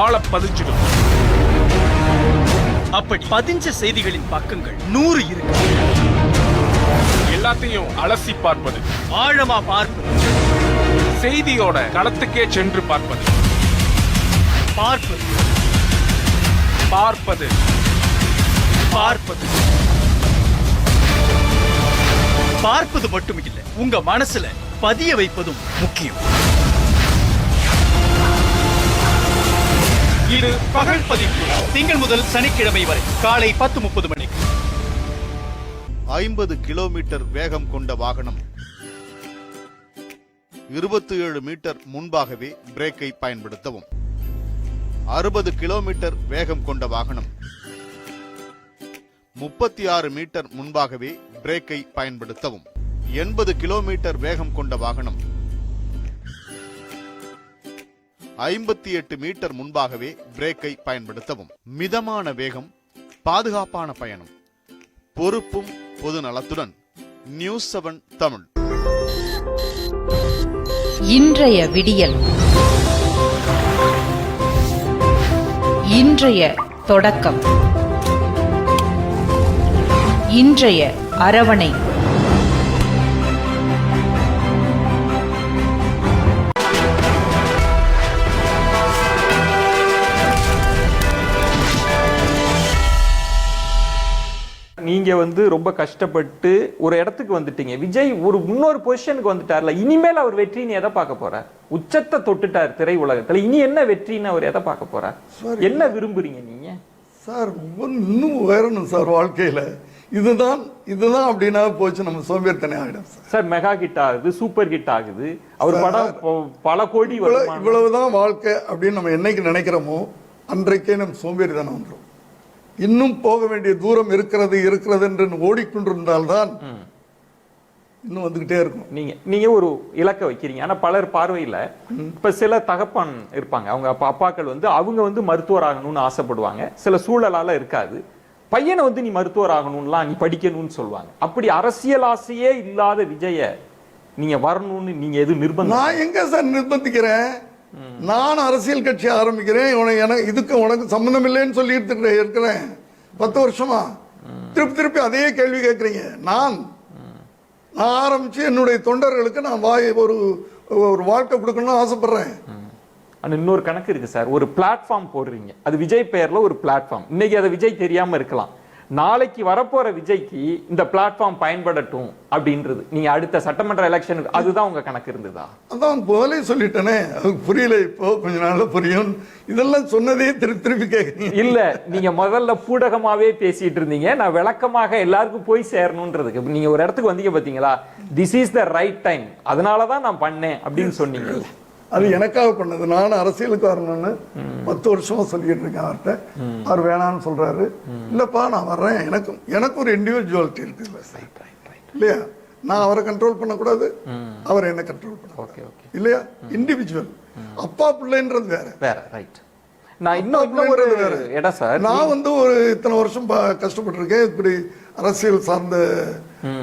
ஆள பதிஞ்சிடும். அப்படி பதிஞ்ச செய்திகளின் பக்கங்கள் 100 இருக்கு. எல்லாத்தையும் அலசி பார்ப்பது, ஆழமா பார்ப்பது, செய்தியோட களத்துக்கே சென்று பார்ப்பது, பார்ப்பது, பார்ப்பது, பார்ப்பது. பார்ப்பது மட்டும் இல்ல, உங்க மனசுல பதிய வைப்பதும் முக்கியம். இது பகல் பதிப்பு. திங்கள் முதல் சனிக்கிழமை வரை காலை 10:30 மணிக்கு. 50 கிலோமீட்டர் வேகம் கொண்ட வாகனம் 27 மீட்டர் முன்பாகவே பிரேக்கை பயன்படுத்தவும். 60 கிலோமீட்டர் வேகம் கொண்ட வாகனம் 36 மீட்டர் முன்பாகவே பிரேக்கை பயன்படுத்தவும். 80 கிலோமீட்டர் வேகம் கொண்ட வாகனம் 58 மீட்டர் முன்பாகவே பிரேக்கை பயன்படுத்தவும். மிதமான வேகம், பாதுகாப்பான பயணம், பொறுப்பும் பொது நலத்துடன். நியூஸ் 7 தமிழ். இன்றைய விடியல், இன்றைய தொடக்கம், இன்றைய அரவணை. நீங்க ரொம்ப கஷ்டப்பட்டு ஒரு இடத்துக்கு வந்துட்டீங்க. விஜய் ஒரு இன்னொரு பொசிஷனுக்கு வந்துட்டார்ல, இனிமேல் அவர் வெற்றின்னு எதை பார்க்க போறார்? உச்சத்தை தொட்டுட்டார் திரை உலகத்துல, இனி என்ன வெற்றின்னு அவர் எதை பார்க்க போறார்? என்ன விரும்புறீங்க நீங்க? சார் இன்னும் உயரணும் சார் வாழ்க்கையில. இதுதான் அப்படின்னா போச்சு, நம்ம சோம்பேறித்தனே ஆகிடும் சார். மெகா ஹிட் ஆகுது, சூப்பர் ஹிட் ஆகுது, அவர் படம் பல கோடி. இவ்வளவுதான் வாழ்க்கை அப்படின்னு நம்ம என்னைக்கு நினைக்கிறோமோ அன்றைக்கே நம்ம சோம்பேறித்தனம் வந்துடும். இன்னும் போக வேண்டிய தூரம் இருக்கிறது என்று ஓடிக்கொண்டிருந்தால்தான் இன்னும் வந்துகிட்டே இருக்கும். நீங்க ஒரு இலக்க வைக்கிறீங்க, ஆனா பலர் பார்வையில இப்ப சில தகப்பன் இருப்பாங்க, அவங்க அப்பாக்கள் அவங்க மருத்துவர் ஆகணும்னு ஆசைப்படுவாங்க. சில சூழலால இருக்காது, பையனை நீ மருத்துவர் ஆகணும்லாம், நீ படிக்கணும்னு சொல்லுவாங்க. அப்படி அரசியல் ஆசையே இல்லாத விஜய நீங்க வரணும்னு நீங்க எது நிர்பந்தம்? நான் எங்க சார் நிர்பந்திக்கிறேன்? நான் அரசியல் கட்சி ஆரம்பிக்கிறேன், இதுக்கு உனக்கு சம்பந்தம் இல்லைன்னு சொல்லிட்டு இருக்கிறேன் 10 வருஷமா. திருப்பி அதே கேள்வி கேட்கறீங்க. நான் ஆரம்பிச்சு என்னுடைய தொண்டர்களுக்கு நான் ஒரு வாழ்க்கை கொடுக்கணும்னு ஆசைப்படுறேன். இன்னொரு கணக்கு இருக்கு சார், ஒரு பிளாட்ஃபார்ம் போடுறீங்க, அது விஜய் பெயர்ல ஒரு பிளாட்ஃபார்ம். இன்னைக்கு அதை விஜய் தெரியாம இருக்கலாம், நாளைக்கு வரப்போற விஜய்க்கு இந்த பிளாட்ஃபார்ம் பயன்படட்டும் அப்படின்றது நீங்க அடுத்த சட்டமன்ற எலெக்ஷன், அதுதான் உங்க கணக்கு இருந்ததா? அதான் போலே சொல்லிட்டேனே, புரியல, இப்போ கொஞ்ச நாள்ல புரியும். இதெல்லாம் சொன்னதே திருப்பி கேட்குறீங்க. இல்ல, நீங்க முதல்ல பூடகமாவே பேசிட்டு இருந்தீங்க, நான் விளக்கமாக எல்லாருக்கும் போய் சேரணும்ன்றதுக்கு. நீங்க ஒரு இடத்துக்கு வந்தீங்க பாத்தீங்களா, this is the right time, அதனாலதான் நான் பண்ணேன் அப்படின்னு சொன்னீங்க. அது எனக்காக பண்ணது. நான் அரசியலுக்கு வரணும்னு 10 வருஷமா சொல்லிட்டு இருக்கேன் அவர்கிட்ட. அவர் வேணான்னு சொல்றாரு. இல்லப்பா நான் வர்றேன், எனக்கு ஒரு இண்டிவிஜுவாலிட்டி இருக்கு இல்லையா? நான் அவரை கண்ட்ரோல் பண்ணக்கூடாது, அவர் என்ன கண்ட்ரோல் பண்ண இல்லையா? இண்டிவிஜுவல். அப்பா பிள்ளைன்றது வேற. ரைட். நான் இன்னும் ஒரு இடம் சார், நான் ஒரு இத்தனை வருஷம் கஷ்டப்பட்டிருக்கேன், இப்படி அரசியல் சார்ந்த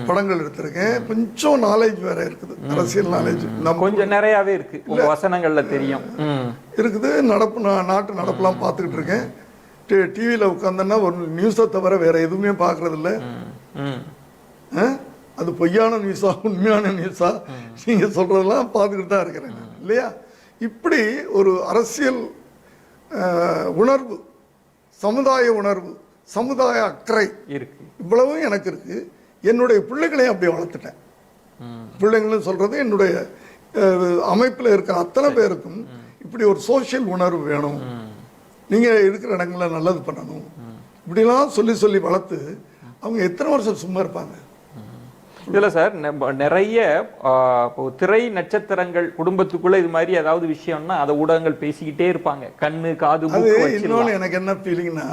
படங்கள் எடுத்திருக்கேன். கொஞ்சம் நாலேஜ் வேற இருக்குது, அரசியல் நாலேஜ் கொஞ்சம் நிறையவே இருக்கு, உங்க வசனங்கள்ல தெரியும் இருக்குது. நாட்டு நடப்பெல்லாம் பார்த்துக்கிட்டு இருக்கேன். டிவியில உட்காந்தன்னா ஒரு நியூஸை தவிர வேற எதுவுமே பார்க்கறது இல்லை. அது பொய்யான நியூஸா உண்மையான நியூஸா நீங்க சொல்றதெல்லாம் பார்த்துக்கிட்டு தான் இருக்கிறேன் இல்லையா? இப்படி ஒரு அரசியல் உணர்வு, சமுதாய உணர்வு, சமுதாய அக்கறை இருக்கு, இவ்வளவும் எனக்கு இருக்கு. என்னுடைய பிள்ளைகளையும் அப்படி வளர்த்துட்டேன். பிள்ளைங்களும் சொல்றது என்னுடைய அமைப்பில் இருக்கிற அத்தனை பேருக்கும் இப்படி ஒரு சோசியல் உணர்வு வேணும், நீங்க இருக்கிற இடங்களில் நல்லது பண்ணணும், இப்படிலாம் சொல்லி வளர்த்து அவங்க எத்தனை வருஷம் சும்மா இருப்பாங்க? இதுல சார் நிறைய திரை நட்சத்திரங்கள் குடும்பத்துக்குள்ள இது மாதிரி ஏதாவது விஷயம்னா அதை ஊடகங்கள் பேசிக்கிட்டே இருப்பாங்க, கண்ணு காது. இன்னொன்னு எனக்கு என்ன ஃபீலிங்னா,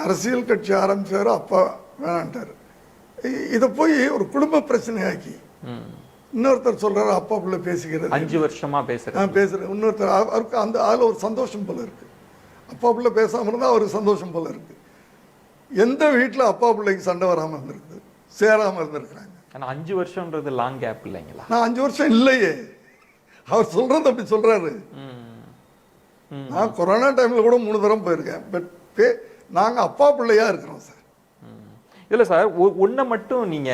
அரசியல் கட்சி ஆரம்பிச்சாரு, அப்பா வேணான்ட்டாரு. இதை போய் ஒரு குடும்ப பிரச்சனை ஆக்கி இன்னொருத்தர் சொல்றாரு அப்பா பிள்ளை பேசிக்கிறது, 5 வருஷமா பேசுறேன். இன்னொருத்தர் அவருக்கு அதுல ஒரு சந்தோஷம் போல இருக்கு. அப்பா பிள்ளை பேசாம இருந்தா அவருக்கு சந்தோஷம் போல இருக்கு. எந்த வீட்டுல அப்பா பிள்ளைக்கு சண்டை வராம இருந்திருக்கு, சேராம இருந்திருக்கிறாங்க. ஆனா 5 வருஷம்ன்றது லாங் கேப் இல்லைங்களா? நான் 5 வருஷம் இல்லையே, அவர் சொல்றது அப்படி சொல்றாரு. நான் கொரோனா டைம்ல கூட 3 தரம் போயிருக்கேன். பட் நாங்க அப்பா பிள்ளையா இருக்கிறோம் சார். இல்ல சார், ஒன்ன மட்டும் நீங்க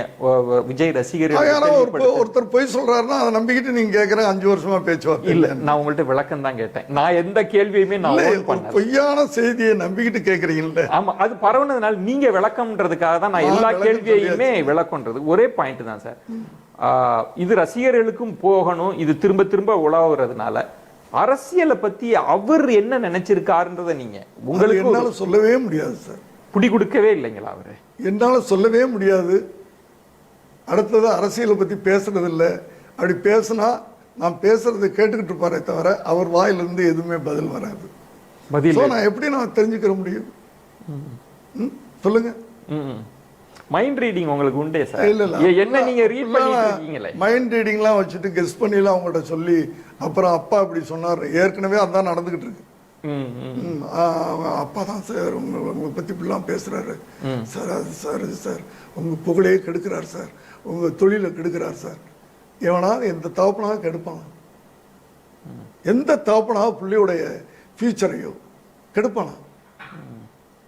விஜய் ரசிகர்கள் ஒருத்தர் போய் சொல்றாருன்னா அதை நம்பிக்கிட்டு நீங்க கேக்குற 5 வருஷமா பேச்சுவார்த்தை இல்ல. நான் உங்கள்ட்ட விளக்கம் தான் கேட்டேன், நான் எந்த கேள்வியுமே நான் பொய்யான செய்தியை நம்பிக்கிட்டு கேக்குறீங்கல்ல. ஆமா, அது பரவுனதுனால நீங்க விளக்கம்ன்றதுக்காக தான் நான் எல்லா கேள்வியுமே விளக்கம்ன்றது. ஒரே பாயிண்ட் தான் சார், இது ரசிகர்களுக்கும் போகணும், இது திரும்ப திரும்ப உலாவுறதுனால அரசியலை பத்தி அவர் என்ன நினைச்சிருக்காருன்றத நீங்க உங்களுக்கு உங்களுக்கு என்னால சொல்லவே முடியாது சார். புடி கொடுக்கவே இல்லைங்களா அவரு? என்னால சொல்லவே முடியாது. அடுத்தது அரசியலை பத்தி பேசுறது இல்லை. அப்படி பேசுனா நான் பேசுறதை கேட்டுக்கிட்டு இருப்பாரே தவிர அவர் வாயிலிருந்து எதுவுமே பதில் வராது. பதில் நான் எப்படி நான் தெரிஞ்சுக்கிற முடியும்? சொல்லுங்க. மைண்ட் ரீடிங் உங்களுக்கு உண்டே சார்? இல்ல இல்ல, என்ன நீங்க ரீட் பண்ணிட்டு இருக்கீங்களே? மைண்ட் ரீடிங்லாம் வச்சுட்டு கெஸ் பண்ணிலாம் அவங்கள்ட்ட சொல்லி அப்புறம் அப்பா இப்படி சொன்னார். ஏற்கனவே அதான் நடந்துகிட்டு இருக்கு. அப்பா தான் சார் உங்களை பத்தி இப்படிலாம் பேசுறாரு சார். அது சார் இது சார் உங்க புகழையே கெடுக்கிறார் சார், உங்க தொழிலை கெடுக்கிறார் சார். எவனாவது எந்த தகப்பனாக கெடுப்பான்? எந்த தகப்பனாக பிள்ளையுடைய ஃபியூச்சரையோ கெடுப்பானா?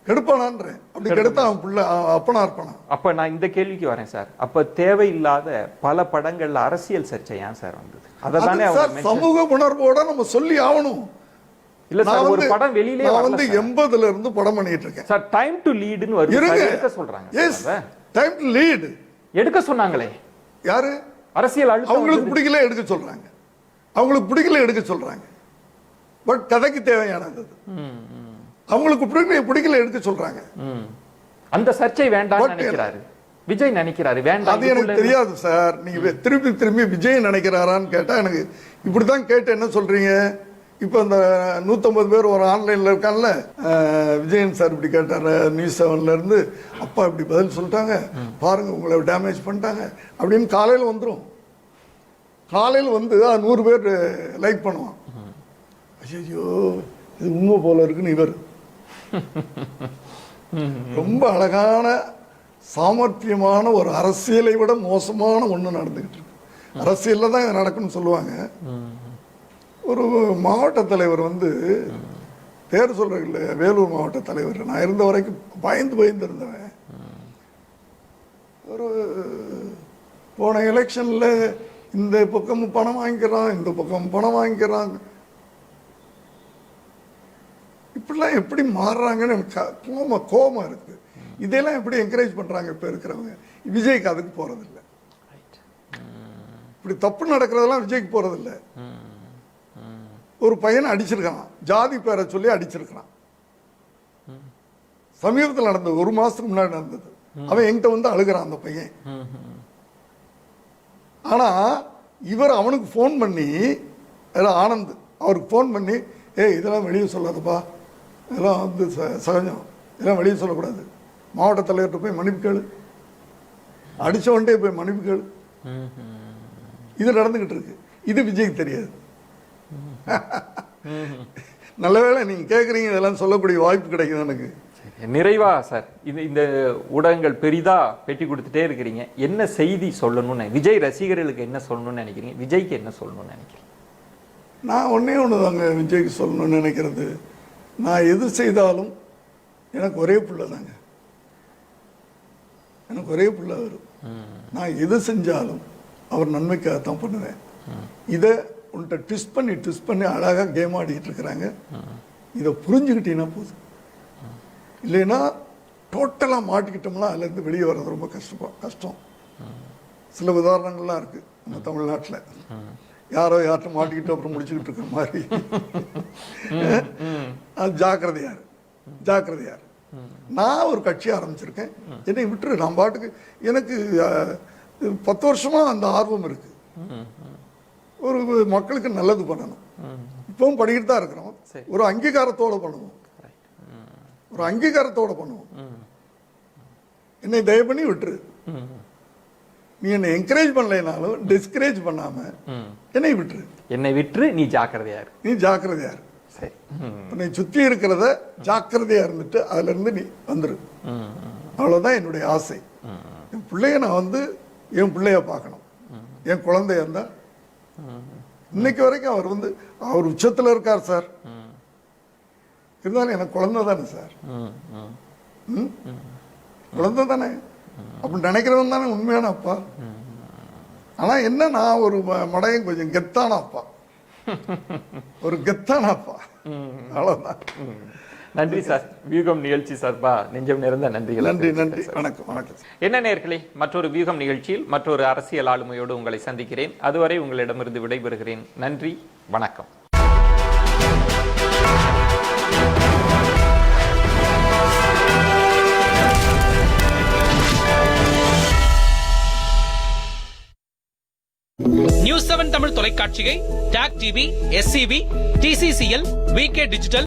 கெடுப்பானான்றேன். அப்படி கெடுத்தா அவன் பிள்ளை அப்பனா இருப்பானா? அப்ப நான் இந்த கேள்விக்கு வரேன் சார். அப்ப தேவையில்லாத பல படங்கள்ல அரசியல் சர்ச்சை ஏன் சார் வந்தது? அததானே சமூக உணர்வோட நம்ம சொல்லி ஆகணும். இல்ல சார், ஒரு படம் வெளியிலே நான் வந்து 80ல இருந்து படம் பண்ணிட்டு இருக்கேன் சார். டைம் டு லீட்னு வருது சார், எடுக்க சொல்றாங்க. எஸ், டைம் டு லீட் எடுக்க சொன்னாங்களே. யாரு? அரசியல் அழுத்தம். அவங்களுக்கு பிடிக்கல எடுக்க சொல்றாங்க. அவங்களுக்கு பிடிக்கல எடுக்க சொல்றாங்க. பட் கதைக்கு தேவையானது. அவங்களுக்கு பிடிக்கல எடுக்க சொல்றாங்க. அந்த சர்ச்சை வேண்டாம்னு நினைக்கிறாரு விஜய். நினைக்கிறாரு வேண்டாம். அது எனக்கு தெரியாது சார். நீங்க திருப்பி திரும்பி விஜய் நினைக்கிறாரான்னு கேட்டா எனக்கு இப்படிதான் கேட்டு என்ன சொல்றீங்க? இப்போ இந்த 150 பேர் ஒரு ஆன்லைன்ல இருக்கான்ல, விஜயன் சார் இப்படி கேட்டாரு நியூஸ் 7ல இருந்து, அப்பா இப்படி பதில் சொல்லிட்டாங்க பாருங்க, உங்களை டேமேஜ் பண்ணிட்டாங்க அப்படின்னு காலையில் வந்துடும். காலையில் வந்து 100 பேர் லைக் பண்ணுவான். ஐயோ இது உண்மை போல இருக்குன்னு இவர். ரொம்ப அழகான சாமர்த்தியமான ஒரு அரசியலை விட மோசமான ஒண்ணு நடந்துகிட்டு இருக்கு. அரசியல்ல தான் இது நடக்கும்னு சொல்லுவாங்க. ஒரு மாவட்ட தலைவர் வந்து பேர் சொல்றீங்கள, வேலூர் மாவட்ட தலைவர், நான் இருந்த வரைக்கும் பயந்து இருந்தவன். ஒரு போன எலெக்ஷன்ல இந்த பக்கம் பணம் வாங்கிக்கிறான், இந்த பக்கம் பணம் வாங்கிக்கிறான். இப்படிலாம் எப்படி மாறுறாங்கன்னு எனக்கு கோபமா இருக்கு. இதெல்லாம் எப்படி என்கரேஜ் பண்றாங்க இப்ப இருக்கிறவங்க? விஜய்க்கு அதுக்கு போறதில்லை. இப்படி தப்பு நடக்கிறதெல்லாம் விஜய்க்கு போறதில்லை. ஒரு பையனை அடிச்சிருக்கான், ஜாதி பேரை சொல்லி அடிச்சிருக்கான். சமீபத்தில் நடந்தது, 1 மாசத்துக்கு முன்னாடி நடந்தது. அவன் என்கிட்ட வந்து அழுகிறான் அந்த பையன். ஆனா இவர் அவனுக்கு போன் பண்ணி, ஆனந்த் அவருக்கு போன் பண்ணி, இதெல்லாம் வெளியே சொல்லாதப்பா, இதெல்லாம் வந்து சகஜம், இதெல்லாம் வெளியே சொல்லக்கூடாது, மாவட்ட தலைவர்கிட்ட போய் மன்னிப்பு கேளு, அடிச்சவன்ட்டே போய் மன்னிப்பு கேளு. இது நடந்துகிட்டு இருக்கு. இது விஜய்க்கு தெரியாது. நல்ல வேளை நீங்க கேக்குறீங்க, இதெல்லாம் சொல்லக்கூடிய வாய்ப்பு கிடைக்குது எனக்கு. நிறைவா சார், இந்த ஊடகங்கள் பெரிதா பெட்டி கொடுத்துட்டே இருக்கிறீங்க, என்ன செய்தி சொல்லணும்னு விஜய் ரசிகர்களுக்கு என்ன சொல்லணும்னு நினைக்கிறீங்க? விஜய்க்கு என்ன சொல்லணும்னு நினைக்கிறீங்க? நான் ஒன்னே ஒண்ணுதாங்க விஜய்க்கு சொல்லணும்னு நினைக்கிறது, நான் எது செய்தாலும் எனக்கு ஒரே பிள்ளை தாங்க. எனக்கு ஒரே பிள்ளை வரும். நான் எது செஞ்சாலும் அவர் நன்மைக்காகத்தான் பண்ணுவேன். இதை உன்கிட்ட ட்விஸ்ட் பண்ணி அழகா கேம் ஆடிட்டு இருக்கிறாங்க. இதை புரிஞ்சுக்கிட்டீங்கன்னா போதும். இல்லைன்னா டோட்டலா மாட்டிக்கிட்டோம்னா அதுல இருந்து வெளியே வர்றது ரொம்ப கஷ்டம். சில உதாரணங்கள்லாம் இருக்கு நம்ம தமிழ்நாட்டில். யாரோ யார்கிட்ட மாட்டிக்கிட்டு அப்புறம் முடிச்சுக்கிட்டு இருக்கிற மாதிரி. அது ஜாக்கிரதையார். நான் ஒரு கட்சி ஆரம்பிச்சிருக்கேன், என்னை விட்டுரு, நான் பாட்டுக்கு. எனக்கு 10 வருஷமா அந்த ஆர்வம் இருக்கு. ஒரு மக்களுக்கு நல்லது பண்ணணும். இப்பவும் பண்ணிக்கிட்டு தான் இருக்கிறோம். ஒரு அங்கீகாரத்தோட பண்ணுவோம். என்னை தயவு பண்ணி விட்டுரு. நீ என்னை என்கரேஜ் பண்ணலைனாலும் டிஸ்கரேஜ் பண்ணாம என்னை விட்டுரு. நீ ஜாக்கிரதையார். உன்னை சுத்தி இருக்கிறத ஜாக்கிரதையா இருந்துட்டு அதுல இருந்து நீ வந்துரு. அவ்வளவுதான் என்னுடைய ஆசை. என் பிள்ளைய நான் வந்து என் பிள்ளைய பார்க்கணும். என் குழந்தைய இருந்தா இன்னைக்கு வரைக்கும் அவர் வந்து அவர் உச்சத்துல இருக்கார் சார். இருந்தாலும் எனக்கு குழந்தை தானே சார். குழந்தை தானே அப்படி நினைக்கிறவன் தானே உண்மையான அப்பா. ஆனா என்ன, நான் ஒரு மடையும் கொஞ்சம் கெத்தான அப்பா, ஒரு கெத்தான அப்பா, அவ்வளவுதான். நன்றி சார். வியூகம் நிகழ்ச்சி சார்பா நெஞ்சம் நிறைந்த நன்றிகள். நன்றி. வணக்கம். என்ன நேயர்களே, மற்றொரு வியூகம் நிகழ்ச்சியில் மற்றொரு அரசியல் ஆளுமையோடு உங்களை சந்திக்கிறேன். அதுவரை உங்களிடமிருந்து விடைபெறுகிறேன். நன்றி, வணக்கம். நியூஸ் 7 தமிழ் தொலைக்காட்சியை talk TV, SCB, TCCL, VK digital